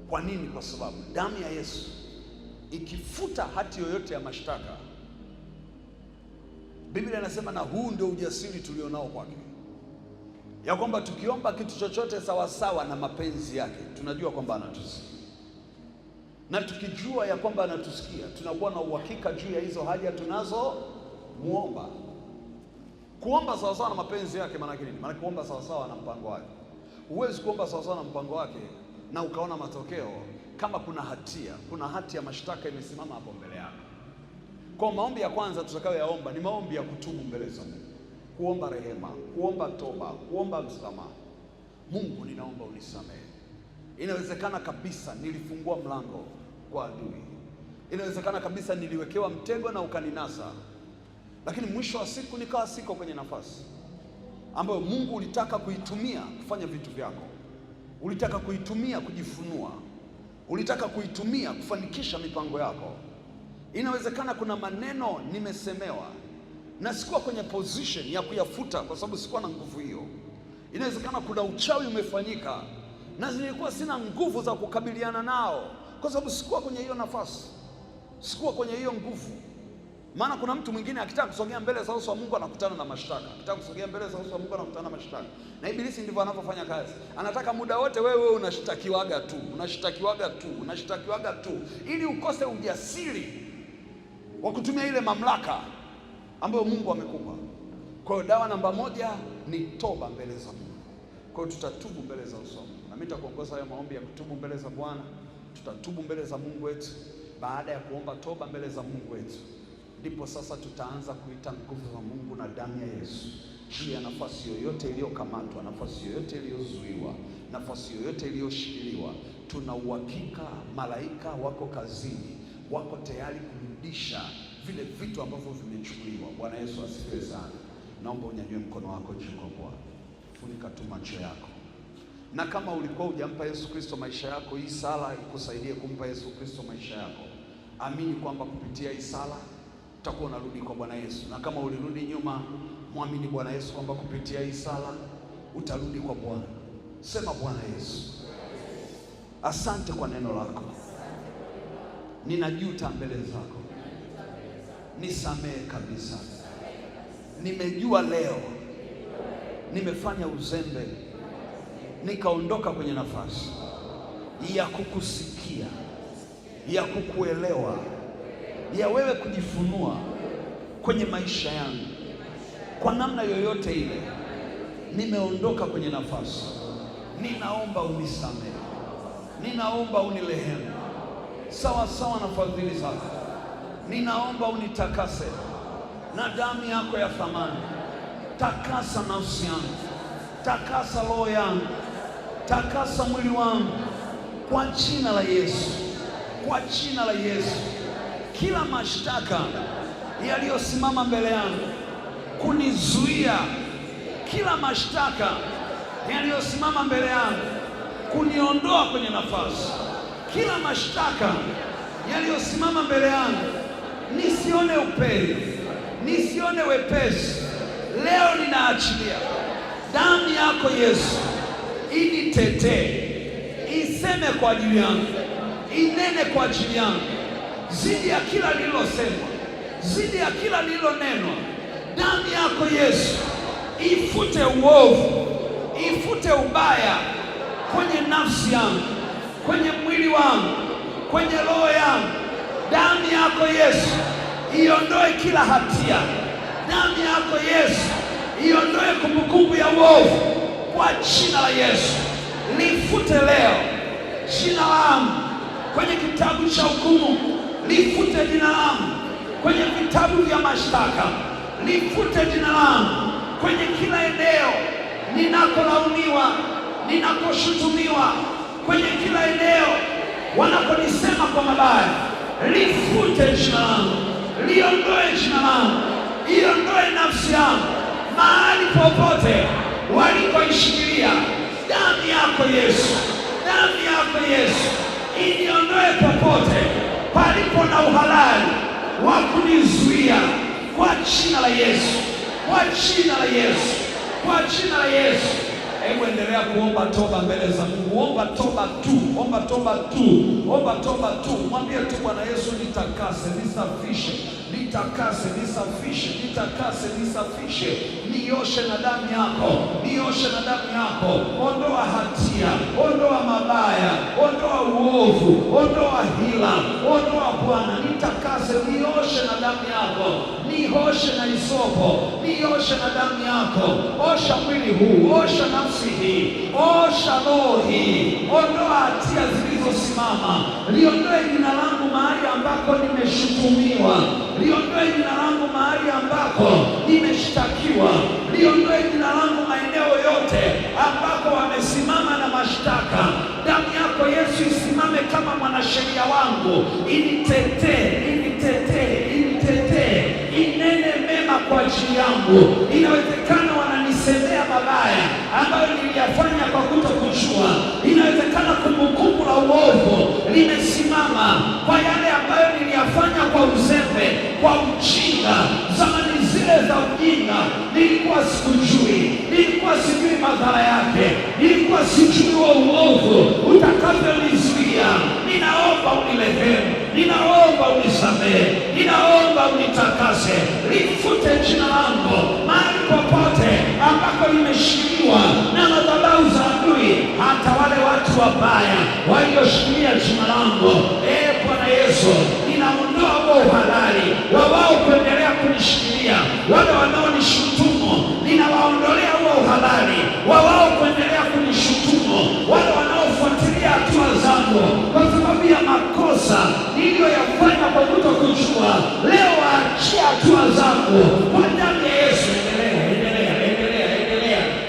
Kwa nini? Kwa sababu damu ya Yesu ikifuta hati yoyote ya mashtaka, Biblia inasema, na huu ndio ujasiri tulionao kwake, ya kwamba tukiomba kitu chochote sawasawa na mapenzi yake, tunajua kwamba anatusikia. Na tukijua ya kwamba anatusikia, tunakuwa na uhakika juu ya hizo haja tunazo muomba. Kuomba sawasawa na mapenzi yake maana nini? Maana kuomba sawasawa na mpango wake. Huwezi kuomba sawasawa na mpango wake na ukaona matokeo kama kuna hatia, kuna hati ya mashtaka imesimama hapo mbele yako. Kwa maombi ya kwanza tutakayoyaomba ni maombi ya kutubu mbele za Mungu, kuomba rehema, kuomba toba, kuomba msamaha. Mungu, ninaomba unisamehe. Inawezekana kabisa nilifungua mlango kwa adui, inawezekana kabisa niliwekewa mtego na ukaninasa, lakini mwisho wa siku nikawa siko kwenye nafasi ambayo Mungu ulitaka kuitumia kufanya vitu vyako, ulitaka kuitumia kujifunua, ulitaka kuitumia kufanikisha mipango yako. Inawezekana kuna maneno nimesemewa na sikuwa kwenye position ya kuyafuta kwa sababu sikuwa na nguvu hiyo. Inawezekana kuna uchawi umefanyika na nilikuwa sina nguvu za kukabiliana nao kwa sababu sikuwa kwenye hiyo nafasi, sikuwa kwenye hiyo nguvu. Maana kuna mtu mwingine akitaka kusogea mbele za uso wa Mungu anakutana na mashtaka, akitaka kusogea mbele za uso wa Mungu anakutana na mashtaka. Na ibilisi ndivyo anavyofanya kazi. Anataka muda wote wewe unashtakiwaga tu, unashtakiwaga tu, unashtakiwaga tu, ili ukose ujasiri wa kutumia ile mamlaka ambayo Mungu amekupa. Kwa hiyo dawa namba moja ni toba mbele za Mungu. Kwa hiyo tutatubu mbele za uso wa Mungu. Na mimi nitakuongoza hayo maombi ya kutubu mbele za Bwana. Tutatubu mbele za Mungu wetu. Baada ya kuomba toba mbele za Mungu wetu, ndipo sasa tutaanza kuita nguvu za Mungu na damu ya Yesu juu ya nafasi yoyote iliyokamatwa, nafasi yoyote iliyozuiwa, nafasi yoyote iliyoshikiliwa. Tuna uhakika malaika wako kazini, wako tayari kurudisha vile vitu ambavyo vimechukuliwa. Bwana Yesu asifiwe sana. Naomba unyanyue mkono wako juu kwa Bwana. Funika tu macho yako. Na kama ulikuwa hujampa Yesu Kristo maisha yako, hii sala ikusaidie kumpa Yesu Kristo maisha yako. Amini kwamba kupitia hii sala utakuwa unarudi kwa Bwana Yesu. Na kama ulirudi nyuma, muamini Bwana Yesu kwamba kupitia hii sala utarudi kwa Bwana. Sema, Bwana Yesu, asante kwa neno lako. Ninajuta mbele zako. Nisamehe kabisa. Nimejua leo nimefanya uzembe, nikaondoka kwenye nafasi ya kukusikia, ya kukuelewa, ya wewe kujifunua kwenye maisha yangu kwa namna yoyote ile. Nimeondoka kwenye nafasi. Ninaomba unisamehe, ninaomba unirehemu sawa sawa na fadhili zako. Ninaomba unitakase na damu yako ya thamani. Takasa nafsi yangu, takasa roho yangu, takasa mwili wangu kwa jina la Yesu, kwa jina la Yesu. Kila mashtaka yaliyosimama mbele yangu kunizuia, kila mashtaka yaliyosimama mbele yangu kuniondoa kwenye nafasi, kila mashtaka yaliyosimama mbele yangu nisione upeli, nisione wepesi. Leo ninaachilia damu yako Yesu initetee, iseme kwa ajili yangu, inene kwa ajili yangu, zidi ya kila lililosemwa, zidi ya kila lililonenwa. Damu yako Yesu ifute uovu, ifute ubaya kwenye nafsi yangu, kwenye mwili wangu, kwenye roho yangu. Damu yako Yesu iondoe kila hatia. Damu yako Yesu iondoe kumbukumbu ya uovu kwa jina la Yesu. Lifute leo jina langu kwenye kitabu cha hukumu, lifute jina langu kwenye vitabu vya mashtaka, lifute jina langu kwenye kila eneo ninakolaumiwa, ninakoshutumiwa, kwenye kila eneo wanakonisema kwa mabaya. Lifute jina langu, liondoe jina langu, iondoe nafsi yangu mahali popote walikoishikilia. Damu yako Yesu, damu yako Yesu iniondoe popote palipo na uhalali wa kunizuia, kwa jina la Yesu, kwa jina la Yesu, kwa jina la Yesu. Hebu endelea kuomba toba mbele za Mungu. Omba toba tu, omba toba tu, omba toba tu. Mwambie tu Bwana Yesu, nitakase, nisafishe, nitakase, nisafishe, nitakase, nisafishe, nioshe na damu yako, nioshe na damu yako. Ondoa hatia, ondoa mabaya, ondoa uovu, ondoa hila, ondoa Bwana. Nitakase, nioshe na damu yako, nioshe na isopo, nioshe na damu yako. Osha mwili huu, osha nafsi hii, osha roho hii, ondoa hatia zilizosimama. Liondoe jina langu mahali ambako nimeshutumiwa, liondoe jina langu mahali ambako nimeshtakiwa, liondoe jina langu maeneo yote ambako wamesimama na mashtaka. Damu yako Yesu isimame kama mwanasheria wangu, initetee, initetee, initetee, inene mema kwa ajili yangu. Inawezekana wananisemea mabaya ambayo niliyafanya kwa kutokujua. Inawezekana kumbukumbu la uovu limesimama kwa yale ambayo niliyafanya kwa uzembe, kwa ujinga. Zamani zile za ujinga nilikuwa sikujui, nilikuwa sijui madhara yake, nilikuwa sijui wa uovu utakavyonizuia. Ninaomba unirehemu, ninaomba unisamehe, ninaomba unitakase. Lifute jina langu mahali popote ambako limeshikiliwa na madhabahu za adui, hata wale watu wabaya walioshikilia jina langu. Bwana Yesu, ninaondoa huo uhalali wa wao kuendelea kunishikilia. Wale wanaonishutumu, ninawaondolea huo uhalali wa wao kuendelea kunishutumu. Wale wanaofuatilia hatua zangu kwa sababu ya makosa niliyoyafanya kwa kutokujua, leo waachie hatua zangu kwa damu ya Yesu.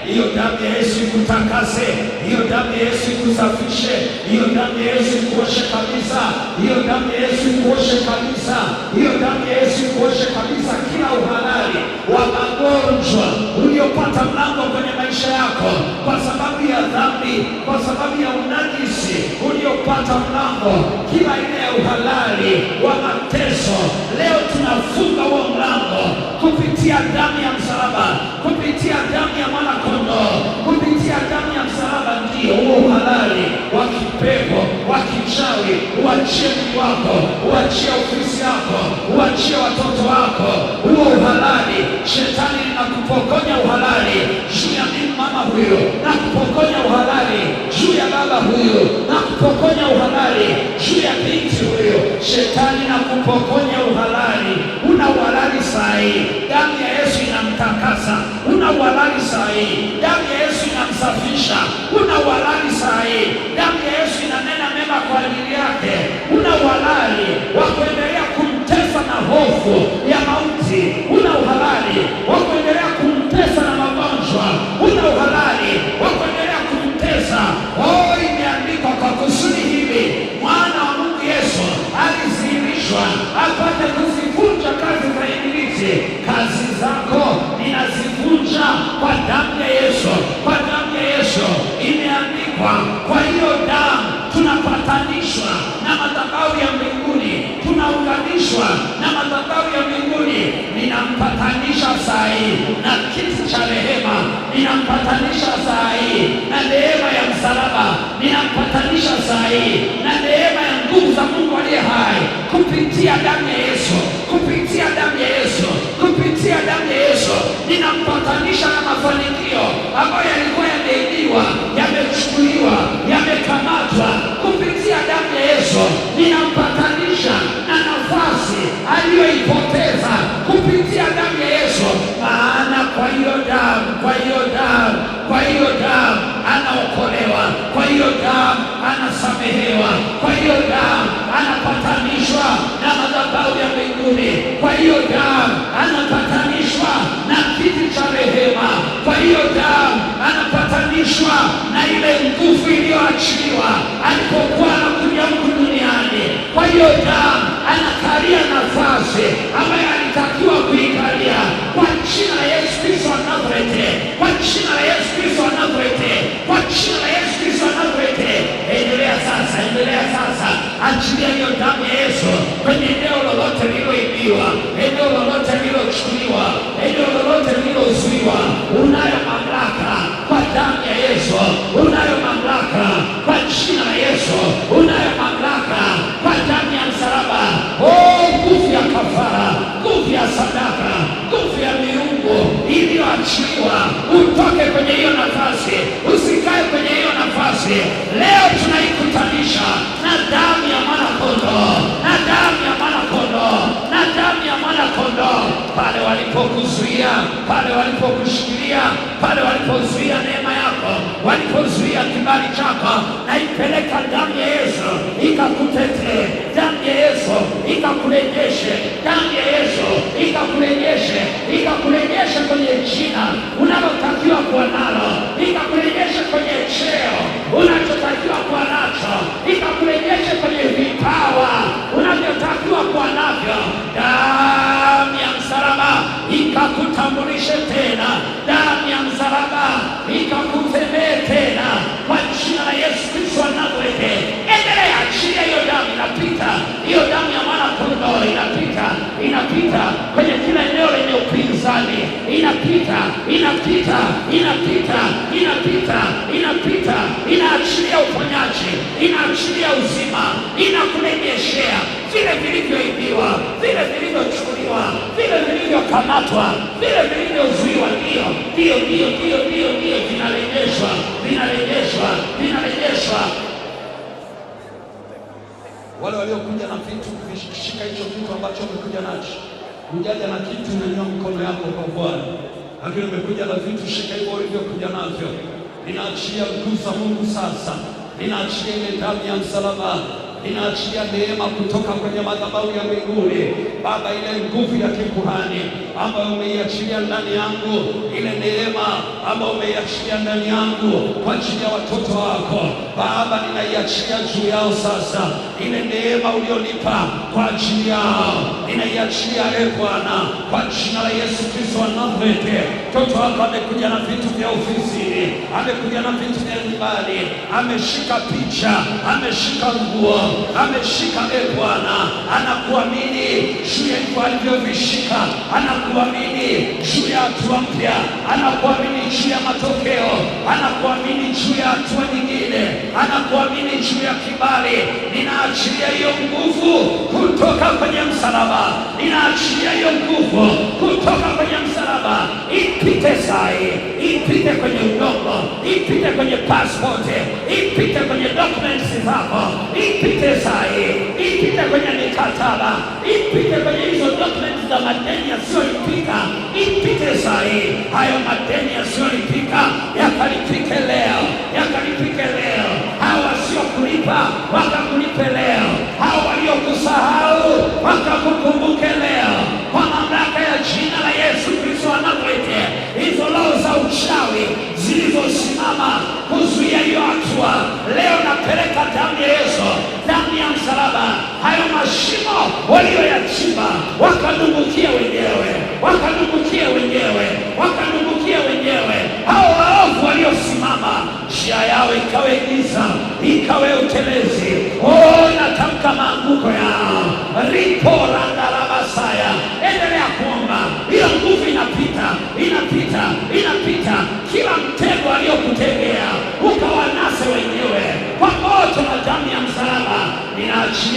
Hiyo damu ya Yesu ikutakase, hiyo damu ya Yesu ikusafishe, hiyo damu ya Yesu ikuoshe kabisa, hiyo damu ya Yesu ikuoshe kabisa, hiyo damu ya Yesu ikuoshe kabisa. Kila uhalali wa magonjwa uliopata mlango kwenye maisha yako kwa sababu ya dhambi, kwa sababu ya unajisi uliopata mlango, kila aina ya uhalali wa mateso, leo tunafunga huo mlango kupitia damu ya msalaba, kupitia damu ya mwana kondoo, kupitia damu ya msalaba. Ndio huo uhalali wa kipepo, wa kichawi uachie mwili wako, uachie ofisi yako, uachie watoto wako. Huo uhalali, shetani linakupokonya uhalali juu ya mama huyo, na kupokonya uhalali juu ya baba huyo, na kupokonya uhalali juu ya binti huyo. Shetani na kupokonya uhalali. Una uhalali sahihi, damu ya Yesu inamtakasa. Una uhalali sahihi, damu ya Yesu inamsafisha. Una uhalali sahihi, damu ya Yesu inanena mema kwa ajili yake. Una uhalali wa kuendelea kumtesa na hofu ya mauti. Una uhalali wa kuendelea kumtesa na magonjwa. Una uhalali wa kuendelea kumtesa. Imeandikwa kwa kusudi hili mwana wa Mungu Yesu alizihirishwa apate kuzivunja kazi za ibilisi. Kazi zako ninazivunja kwa damu ya Yesu, kwa damu ya Yesu. hii na kiti cha rehema, ninampatanisha saa hii na neema ya msalaba, ninampatanisha saa hii na neema ya nguvu za Mungu aliye hai, kupitia damu ya Yesu, kupitia damu ya Yesu, kupitia damu ya Yesu. Ninampatanisha na mafanikio ambayo yalikuwa yameibiwa, yamechukuliwa, yamekamatwa. Kupitia damu ya Yesu ninampatanisha na nafasi aliyoipoteza, kupitia damu ya Yesu. Maana kwa hiyo damu anaokolewa, kwa hiyo damu anasamehewa, kwa hiyo damu anapatanishwa na madhabahu ya mbinguni, kwa hiyo damu anapatanishwa na kiti cha rehema, kwa hiyo damu anapatanishwa na ile nguvu iliyoachiliwa alipokuwa anakuja huku duniani. Kwa hiyo damu anakalia nafasi ambayo alitakiwa kuikalia, kwa jina la Yesu Kristo wa Nazareti, kwa jina la Yesu Kristo wa Nazareti, kwa jina la Yesu Kristo wa Nazareti. Endelea sasa, achilia hiyo damu ya Yesu kwenye eneo lolote lililoibiwa, eneo lolote lililochukuliwa, eneo lolote lililozuiwa. Unayo mamlaka kwa damu ya Yesu, unayo mamlaka kwa jina la Yesu, unayo mamlaka kwa damu ya msalaba. Nguvu ya kafara, nguvu ya sadaka, nguvu ya miungu iliyoachiliwa, utoke kwenye hiyo nafasi, usikae kwenye hiyo nafasi. Leo tunaikutanisha na damu ya mwana kondoo, na damu ya mwana kondoo, na damu ya mwana kondoo. Pale walipokuzuia, pale walipokushikilia, pale walipozuia neema yako, walipozuia kibali chako, na ipeleka damu ya Yesu ikakutetee, damu ya Yesu ikakurejeshe, damu ya Yesu ikakurejeshe, ikakurejeshe kwenye jina unalotakiwa kuwa nalo, ikakurejeshe kwenye cheo unachotakiwa kuwa nacho, ikakurejeshe kwenye vipawa unavyotakiwa kuwa navyo. Damu ya msalaba ikakutambulishe tena, damu ya msalaba ikakutemee tena, kwa jina la Yesu Kristo wa Nazareti. Endelea, achilia hiyo damu, inapita hiyo damu ya mwana kondoo, inapita kwenye kila eneo lenye upinzani, inaachilia uponyaji, inaachilia uzima, inakurejeshea vile vilivyoibiwa, vile vilivyochukuliwa, vile vilivyokamatwa, vile vilivyozuiwa. Ndio, vinarejeshwa. Wale waliokuja na vitu, shika hicho kitu ambacho umekuja nacho. Hujaja na kitu, umenyanyua mikono yako kwa Bwana, lakini umekuja na vitu, shika hivyo ulivyokuja navyo. Ninaachia nguvu za Mungu sasa, ninaachia ile damu ya msalaba, ninaachia neema kutoka kwenye madhabahu ya mbinguni. Baba, ile nguvu ya kikuhani ambayo umeiachilia ndani yangu, ile neema ambayo umeiachilia ndani yangu kwa ajili ya watoto wako Baba, ninaiachilia juu yao sasa. Ile neema ulionipa kwa ajili yao ninaiachilia Bwana, kwa jina la Yesu Kristo wa Nazareti. Mtoto wako amekuja na vitu vya ofisini, amekuja na vitu vya nyumbani, ameshika picha, ameshika nguo, ameshika Bwana, anakuamini juu ya hivyo alivyovishika, anakuamini juu ya hatua mpya, anakuamini juu ya matokeo, anakuamini juu ya hatua nyingine, anakuamini juu ya kibali. Ninaachilia hiyo nguvu kutoka kwenye msalaba, ninaachilia hiyo nguvu kutoka kwenye msalaba, ipite sai, ipite kwenye udongo, ipite kwenye passport, ipite kwenye documents zako, ipite sai, ipite kwenye mikataba, ipite kwenye hizo documents za madeni yasiyolipika, ipite sai. Hayo madeni yasiyolipika yakalipike leo, yakalipike leo. Hawa wasiokulipa wakakulipe leo, hawa waliokusahau wakakukumbuke leo, kwa mamlaka ya jina la Yesu Kristo wa Nazareti. Hizo roho za uchawi zilizosimama kuzuia hiyo hatua, leo napeleka damu ya Yesu, damu ya msalaba. Hayo mashimo walioyachimba wakadumbukia wenyewe, hao waovu waliosimama, njia yao ikawe giza, ikawe utelezi. Natamka maanguko yao, ripo randa la basaya. Endelea kuomba, hiyo nguvu inapita,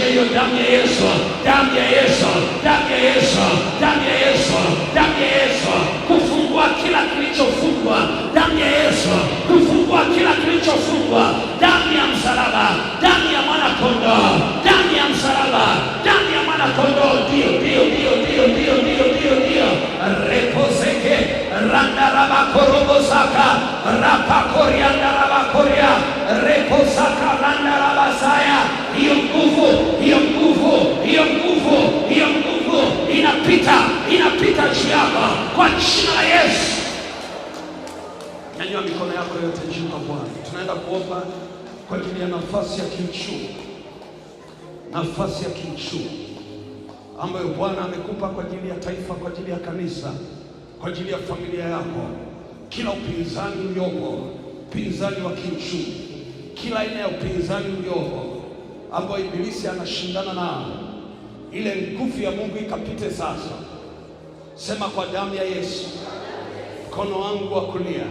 achia hiyo damu ya Yesu, damu ya Yesu, damu ya Yesu, damu ya Yesu, damu ya Yesu, kufungua kila kilichofungwa, damu ya Yesu, kufungua kila kilichofungwa, damu ya msalaba, damu ya mwana kondoo, damu ya msalaba, damu ya mwana kondoo. Ndio repozeke randarabakorobosa rapakoriandarabakoria repozaka randarabasaya. Hiyo nguvu inapita juu yako kwa jina la Yesu. Nyanyua mikono yako yote juu kwa Bwana. Tunaenda kuomba kwa ajili ya nafasi ya kiuchumi, nafasi ya kiuchumi ambayo Bwana amekupa kwa ajili ya taifa, kwa ajili ya kanisa, kwa ajili ya familia yako. Kila upinzani uliopo, upinzani wa kiuchumi, kila aina ya upinzani uliopo ambao ibilisi anashindana nao, ile nguvu ya Mungu ikapite sasa. Sema kwa damu ya Yesu, mkono wangu wa kulia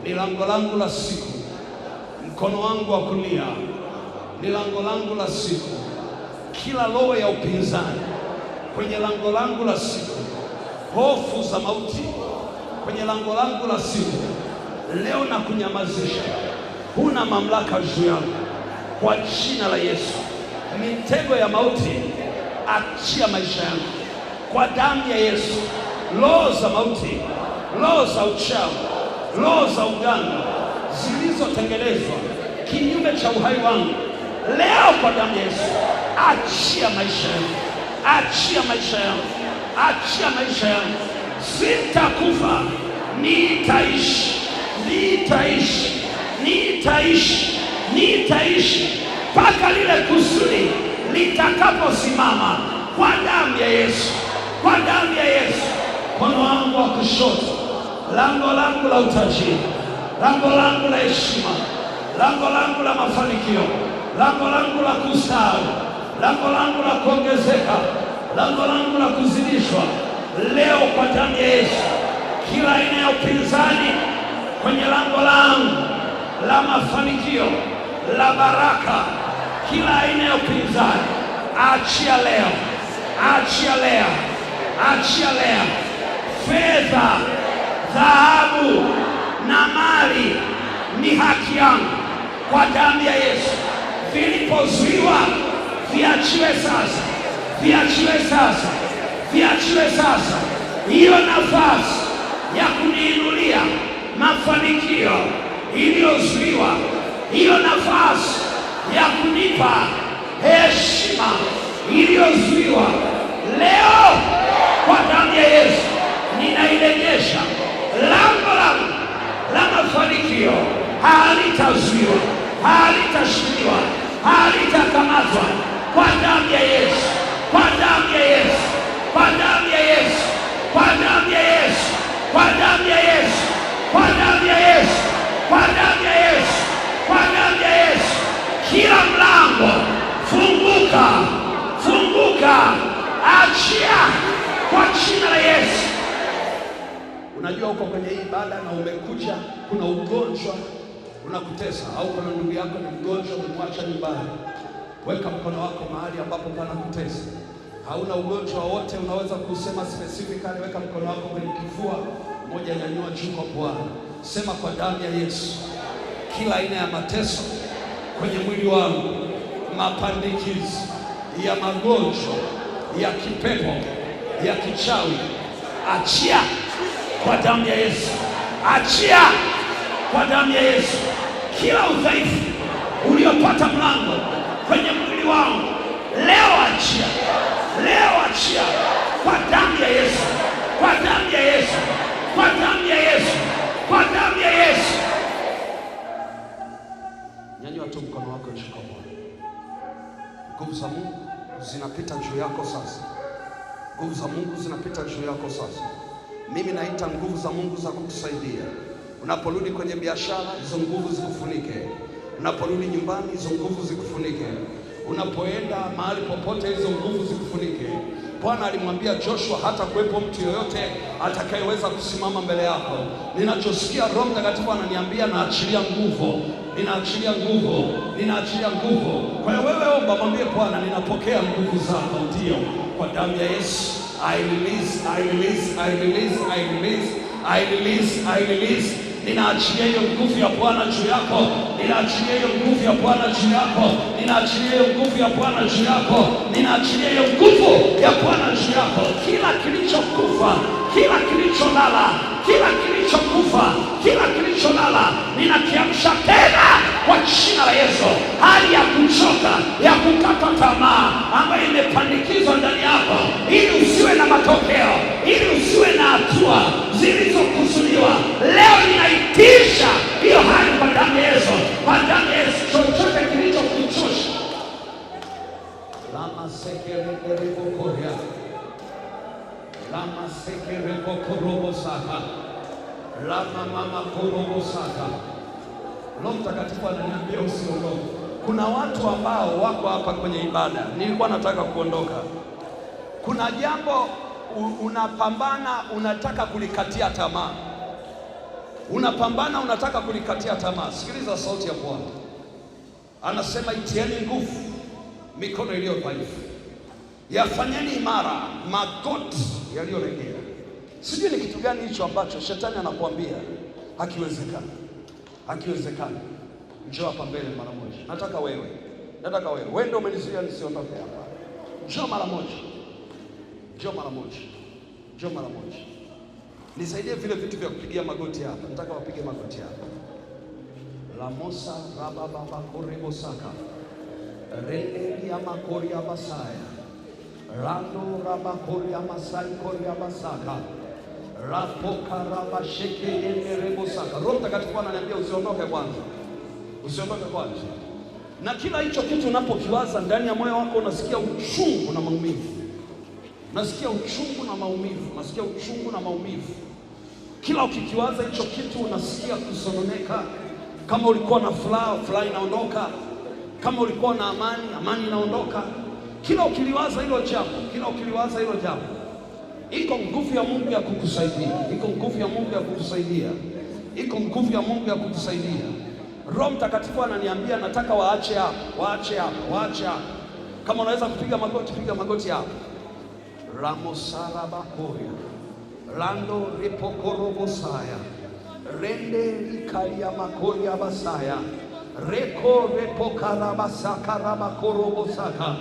ni lango langu la siku, mkono wangu wa kulia ni lango langu la siku. Kila roho ya upinzani kwenye lango langu la siku, hofu za mauti kwenye lango langu la siku, leo na kunyamazisha. Huna mamlaka juu yangu kwa jina la Yesu. Mitego ya mauti achia maisha yangu kwa damu ya Yesu. Roho za mauti, roho za uchawi, roho za uganga zilizotengenezwa kinyume cha uhai wangu, leo kwa damu ya Yesu achia maisha yangu, achia maisha yangu, achia maisha yangu. Sitakufa, nitaishi, nitaishi, nitaishi, nitaishi mpaka lile kusudi litakaposimama kwa damu ya Yesu, kwa damu ya Yesu. Mkono wangu wa kushoto, lango langu la utajiri, lango langu la heshima, lango langu la mafanikio, lango langu la kustawi, lango langu la kuongezeka, lango langu la kuzidishwa, leo kwa damu ya Yesu. Kila aina ya upinzani kwenye lango langu la mafanikio, la baraka, kila aina ya upinzani achia leo, achia leo, achia leo. Fedha, dhahabu na mali ni haki yangu kwa damu ya Yesu. Vilipozuiwa viachiwe sasa, viachiwe sasa, viachiwe sasa. Hiyo nafasi ya kuniinulia mafanikio iliyozuiwa, hiyo nafasi ya kunipa heshima iliyozuiwa, leo kwa damu ya Yesu ninairejesha. Lango langu la mafanikio halitazuiwa, halitashindwa, halitakamatwa kwa damu ya Yesu, kwa damu ya Yesu, kwa damu ya Yesu, kwa damu ya Yesu, kwa damu ya Yesu, kwa damu ya Yesu, kwa damu ya Yesu, kwa damu ya Yesu. Kila mlango funguka, funguka, achia kwa jina la Yesu. Unajua uko kwenye hii ibada na umekuja, kuna ugonjwa unakutesa, au kuna ndugu yako ni mgonjwa, umemwacha nyumbani. Weka mkono wako mahali ambapo panakutesa. Hauna ugonjwa wote, unaweza kusema specifically. Weka mkono wako kwenye kifua, moja nyanyua juu kwa Bwana. Sema kwa damu ya Yesu, kila aina ya mateso kwenye mwili wangu, mapandikizi ya magonjwa ya kipepo, ya kichawi, achia kwa damu ya Yesu, achia kwa damu ya Yesu. Kila udhaifu uliopata mlango kwenye mwili wangu, leo achia, leo achia kwa damu ya Yesu, kwa damu ya Yesu, kwa damu ya Yesu, kwa damu ya Yesu. Nyanyua tu mkono wako juu kwa Bwana. Nguvu za Mungu zinapita juu yako sasa, nguvu za Mungu zinapita juu yako sasa. Mimi naita nguvu za Mungu za kukusaidia. Unaporudi kwenye biashara, hizo nguvu zikufunike. Unaporudi nyumbani, hizo nguvu zikufunike. Unapoenda mahali popote, hizo nguvu zikufunike. Bwana alimwambia Joshua, hata kuwepo mtu yoyote atakayeweza kusimama mbele yako. Ninachosikia Roho Mtakatifu ananiambia, naachilia nguvu ninaachilia nguvu, ninaachilia nguvu. Kwa hiyo wewe omba, mwambie Bwana, ninapokea nguvu zako, ndio, kwa damu ya Yesu. I release, I release, I release, I release, I release, I release. Ninaachilia hiyo nguvu ya Bwana juu yako, ninaachilia hiyo nguvu ya Bwana juu yako, ninaachilia hiyo nguvu ya Bwana juu yako, ninaachilia hiyo nguvu ya Bwana juu yako. Kila kilichokufa, kila kilicholala, kila kilichokufa, kila kilicholala, ninakiamsha tena kwa jina la Yesu. Hali ya kuchoka, ya kukata tamaa ambayo imepandikizwa ndani yako, ili usiwe na matokeo, ili usiwe na hatua zilizokusudiwa, leo ninaitisha hiyo hali kwa damu ya Yesu, kwa damu ya Yesu. Chochote kilichokuchosha, lama sekerekoria, lama sekerekokorobosa, lama mama korobosaka. Roho Mtakatifu ananiambia usiondoke. Kuna watu ambao wako hapa kwenye ibada, nilikuwa nataka kuondoka. Kuna jambo unapambana, unataka kulikatia tamaa, unapambana, unataka kulikatia tamaa. Sikiliza sauti ya Bwana, anasema itieni nguvu mikono iliyo dhaifu, yafanyeni imara magoti yaliyolegea. Sijui ni kitu gani hicho ambacho shetani anakuambia hakiwezekani, hakiwezekani. Njoo hapa mbele mara moja. Nataka wewe ndio umenizuia nisiondoke hapa. Njoo mara moja, njoo mara moja, njoo mara moja. Nisaidie vile vitu vya kupigia magoti hapa. Nataka wapige magoti hapa. La mosa rababa korebosaka, reeli ya makori ya basaya, rando raba kori ya masai kori ya basaka, rapoka raba sheke yende rebosaka. Roho Mtakatifu ananiambia usiondoke kwanza, usiondoke kwanza. Na kila hicho kitu unapokiwaza ndani ya moyo wako, unasikia uchungu na maumivu, unasikia uchungu na maumivu, unasikia uchungu na maumivu. Kila ukikiwaza hicho kitu unasikia kusononeka. Kama ulikuwa na furaha, furaha inaondoka. Kama ulikuwa na amani, amani inaondoka. Kila ukiliwaza hilo jambo, kila ukiliwaza hilo jambo, iko nguvu ya Mungu ya kukusaidia, iko nguvu ya Mungu ya kukusaidia, iko nguvu ya Mungu ya kukusaidia. Roho Mtakatifu ananiambia nataka waache hapo, waache hapo, waache hapo. Kama unaweza kupiga magoti, piga magoti hapo. Ramosara bakoria, rando repokorobosaya, rende likalia makoria basaya, reko repokarabasaka rabakorobosaka.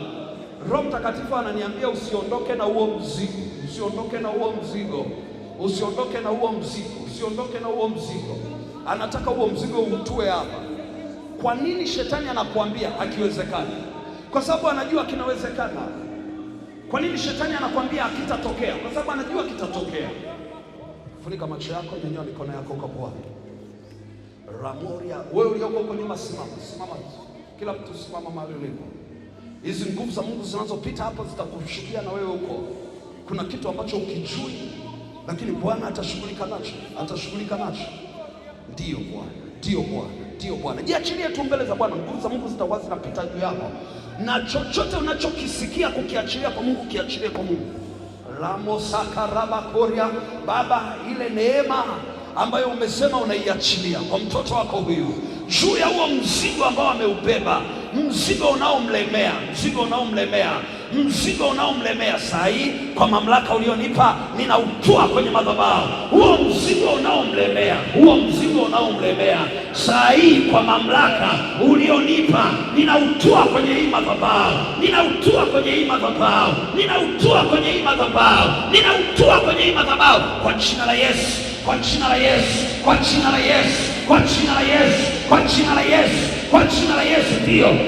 Roho Mtakatifu ananiambia usiondoke na huo mzigo, usiondoke na huo mzigo, usiondoke na huo mzigo, usiondoke na huo mzigo. Anataka huo mzigo utue hapa. Kwa nini shetani anakuambia hakiwezekani? Kwa sababu anajua kinawezekana. Kwa nini shetani anakuambia hakitatokea? Kwa sababu anajua kitatokea. Funika macho yako, nyanyua mikono yako kwa Bwana. Ramoria, wewe ulioko huko nyuma simama, simama. Kila mtu simama mahali ulipo. Hizi nguvu za Mungu zinazopita hapa zitakushukia na wewe huko. Kuna kitu ambacho ukijui, lakini Bwana atashughulika nacho, atashughulika nacho. Ndio Bwana, ndio Bwana, ndio Bwana. Jiachilie tu mbele za Bwana. Nguvu za Mungu zitakuwa zinapita juu yako, na chochote unachokisikia kukiachilia kwa Mungu, kiachilie kwa Mungu. Ramosaka koria. Baba, ile neema ambayo umesema unaiachilia kwa mtoto wako huyu, juu ya huo mzigo ambao ameubeba, mzigo unaomlemea, mzigo unaomlemea, mzigo unaomlemea, saa hii kwa mamlaka ulionipa ninautoa kwenye madhabahu. Huo mzigo unaomlemea, huo mzigo unaomlemea, saa hii kwa mamlaka ulionipa ninautoa kwenye hii madhabahu, ninautoa kwenye hii madhabahu, ninautoa kwenye hii madhabahu, ninautoa kwenye hii madhabahu kwa jina la Yesu, kwa jina la Yesu, kwa jina la Yesu, kwa jina la Yesu, kwa jina la Yesu, kwa jina la Yesu.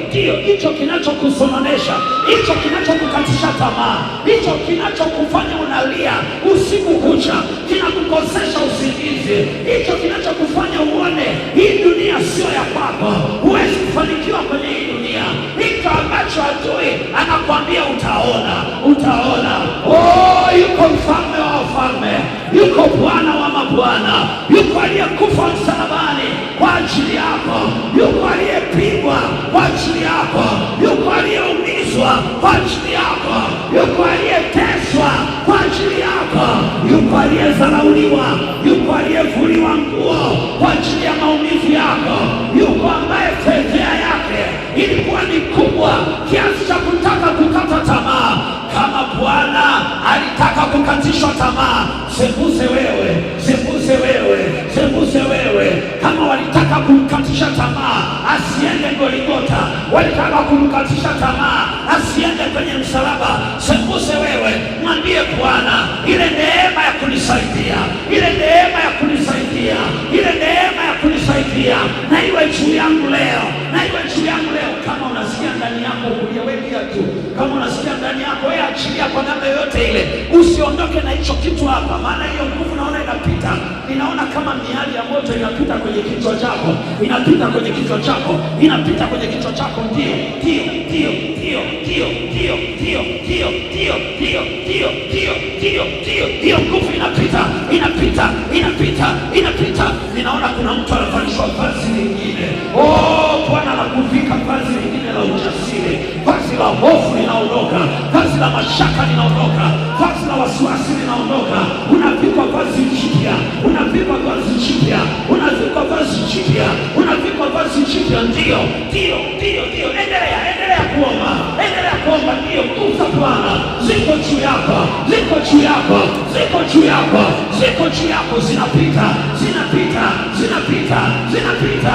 Ndio hicho kinachokusononesha, hicho kinachokukatisha tamaa, hicho kinachokufanya unalia usiku kucha, kinakukosesha usingizi, hicho kinachokufanya uone hii dunia sio ya kwako, huwezi kufanikiwa kwenye hii dunia, hicho ambacho adui anakuambia utaona, utaona. Oh, yuko mfalme wa wafalme, yuko Bwana wa mabwana, yuko aliyekufa msalabani kwa ajili yako, yuko aliyepigwa kwa ajili yako, yuko aliyeumizwa kwa ajili yako, yuko aliyeteswa kwa ajili yako, yupo aliyedharauliwa, yupo aliyevuliwa nguo kwa ajili ya maumivu yako, yupo ambaye fedheha yake ilikuwa ni kubwa kiasi cha kutaka kukata tamaa. Kama Bwana alitaka kukatishwa tamaa, sembuse wewe, sembuse wewe, sembuse wewe. Kama walitaka kumkatisha tamaa asiende Golgotha, walitaka kumkatisha tamaa asiende kwenye msalaba, sembuse wewe, mwambie Bwana, ile neema ya kunisaidia, ile neema ya kunisaidia, ile neema ya kunisaidia na iwe juu yangu leo, na iwe juu yangu leo. Kama unasikia ndani yako kulia, wewe tu. Kama unasikia ndani yako, wewe achilia kwa namna yoyote ile, usiondoke na hicho kitu hapa, maana hiyo nguvu naona inapita. Ninaona kama miali ya moto inapita kwenye kichwa chako, inapita kwenye kichwa chako, inapita kwenye kichwa chako. Ndio, ndio, ndio, ndio, ndio, ndio, ndio, ndio, ndio, ndio, ndio, ndio, ndio, ndio, hiyo nguvu inapita, inapita, inapita, inapita. Ninaona kuna mtu anavalishwa vazi lingine. Oh, Bwana anakuvika vazi lingine la ujasiri, vazi la hofu linaondoka, vazi la mashaka linaondoka, vazi la wasiwasi linaondoka. Unavikwa vazi jipya, unavikwa vazi jipya, unavikwa vazi jipya, unavikwa vazi jipya. Ndio, ndio, ndio, ndio. Endelea, endelea kuomba, endelea kuomba. Ndio, nguvu za Bwana ziko juu yako, ziko juu yako, ziko juu yako, ziko juu yako, zinapita, zinapita, zinapita, zinapita.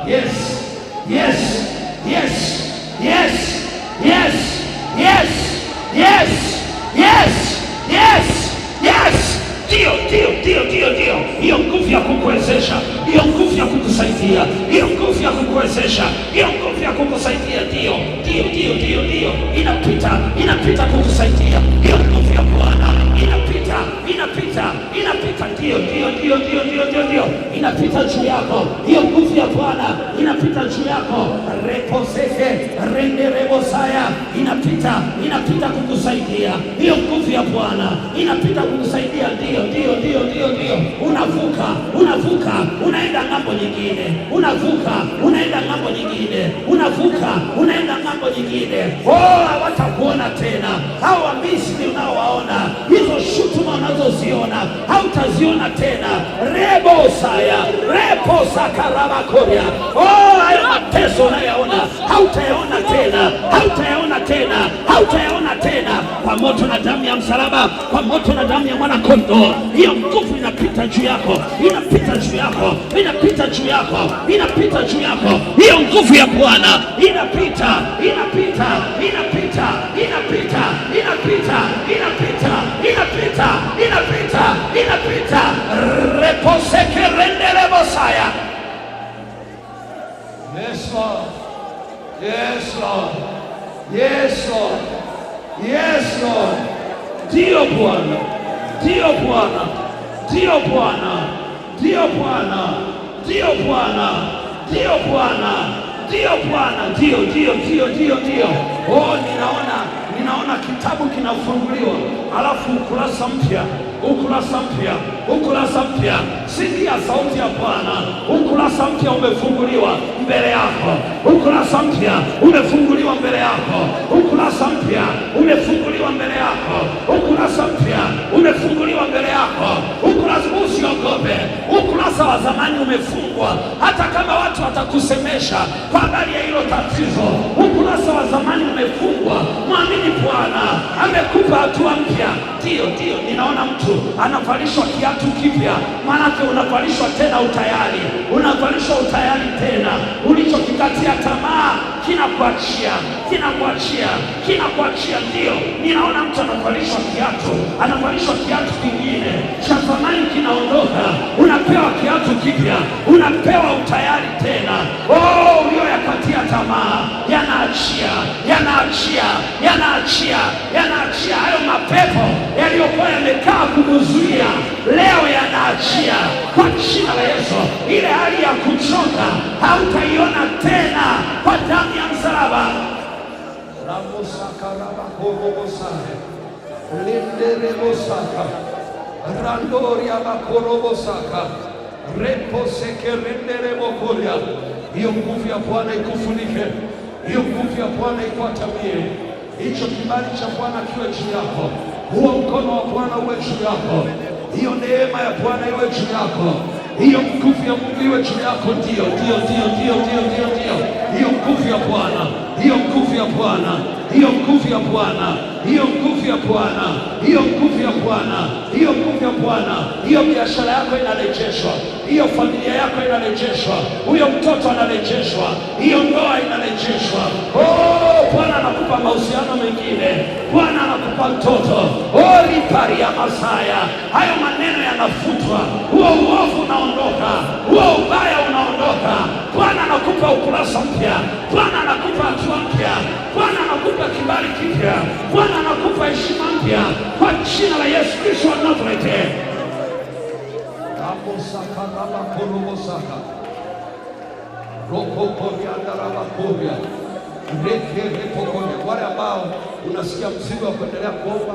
Yes, yes, yes, yes, yes, yes, yes, yes, yes, yes. Ndio, ndio, ndio, ndio, ndio. Hiyo nguvu ya kukuwezesha, hiyo nguvu ya kukusaidia, hiyo nguvu ya kukuwezesha, hiyo nguvu ya kukusaidia. Ndio, ndio, ndio, ndio, ndio. Inapita, inapita kukusaidia. Hiyo nguvu ya Bwana inapita, inapita, inapita. Ndio, ndio, ndio, ndio, ndio, ndio, ndio. Inapita juu yako. Hiyo nguvu ya Bwana inapita juu yako. Reposeke, renderebosaya. Inapita, inapita kukusaidia. Hiyo nguvu ya Bwana inapita kukusaidia. Ndio, ndio, ndio, ndio, ndio. Unavuka, unavuka, unaenda ng'ambo nyingine. Unavuka, unaenda ng'ambo nyingine. Unavuka, unaenda ng'ambo nyingine. Oh, hawatakuona tena. Hao Wamisri unaowaona, hizo shutuma unazoziona, hautaziona tena. Rebosaya, reposakarabakoria. Oh, hayo mateso unayoona, hautayaona tena, hautayaona tena, hautayaona tena. Kwa moto na damu ya msalaba, kwa moto na damu ya mwana kondoo, hiyo nguvu inapita juu yako, inapita juu yako, inapita juu yako, inapita juu yako. Hiyo nguvu ya Bwana inapita, inapita, inapita, inapita, inapita, inapita, inapita, inapita, inapita. Reposeke rendelebosaya. Yes, Lord. Yes, Lord. Yes, Lord. Yes, Lord. Ndio Bwana, ndio Bwana, ndio Bwana, ndio Bwana, ndio Bwana, ndio Bwana, ndio Bwana, ndio, ndio, ndio, ndio, ndio. Oh, ninaona kitabu kinafunguliwa, alafu ukurasa mpya, ukurasa mpya, ukurasa mpya. Sikia sauti ya Bwana. Ukurasa mpya umefunguliwa mbele yako, ukurasa mpya umefunguliwa mbele yako, ukurasa mpya umefunguliwa mbele yako, ukurasa mpya umefunguliwa mbele yako. Ukurasa, usiogope. Ukurasa wa zamani umefungwa, hata kama watu watakusemesha kwa habari ya hilo tatizo. Ukurasa wa zamani umefungwa. Mwamini Bwana, amekupa hatua mpya. Ndio, ndio, ninaona mtu anavalishwa kiatu kipya, maanake unavalishwa tena utayari, unavalishwa utayari tena. Ulichokikatia tamaa kinakuachia, kinakuachia, kinakuachia. Ndio, ninaona mtu anavalishwa kiatu, anavalishwa kiatu kingine cha zamani, kinaondoka, unapewa kiatu kipya, unapewa utayari tena. Oh, ulioyakatia tamaa yanaachia, yanaachia, yanaachia, yanaachia. Hayo mapepo yaliyokuwa yamekaa kukuzuia leo yanaachia kwa jina la Yesu. Ile hali ya kuchoka hautaiona tena kwa damu ya msalaba. Ramosakarabakorobosahe linderebosaka randoria bakorobosaka reposekerenderebokoria. Hiyo nguvu ya Bwana ikufunike, hiyo nguvu ya Bwana ikuatamie, hicho kibali cha Bwana kiwe juu yako, huo mkono wa Bwana uwe juu yako, hiyo neema ya Bwana iwe juu yako, hiyo nguvu ya Mungu iwe juu yako. Ndio hiyo nguvu ya Bwana, hiyo nguvu ya Bwana, hiyo nguvu ya Bwana, hiyo nguvu ya Bwana, hiyo nguvu ya Bwana, hiyo nguvu ya Bwana. Hiyo biashara yako inarejeshwa, hiyo familia yako inarejeshwa, huyo mtoto anarejeshwa, hiyo ndoa inarejeshwa. Oh, Bwana anakupa mahusiano mengine, Bwana anakupa mtoto. Oh, lipari ya Masaya, hayo maneno yanafutwa, huo uovu unaondoka, huo ubaya unaondoka. Bwana anakupa ukurasa mpya, Bwana anakupa hatua mpya, Bwana anakupa kibali kipya, Bwana anakupa heshima mpya kwa jina la Yesu Kristo wa Nazareti. Wale ambao unasikia mzigo wa kuendelea kuomba,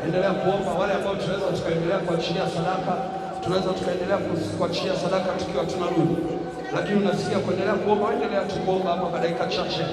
endelea kuomba. Wale ambao tunaweza tukaendelea kuachilia sadaka, tunaweza tukaendelea kuachilia sadaka tukiwa tunarudi, lakini unasikia kuendelea kuomba, endelea tu kuomba hapa kwa dakika chache.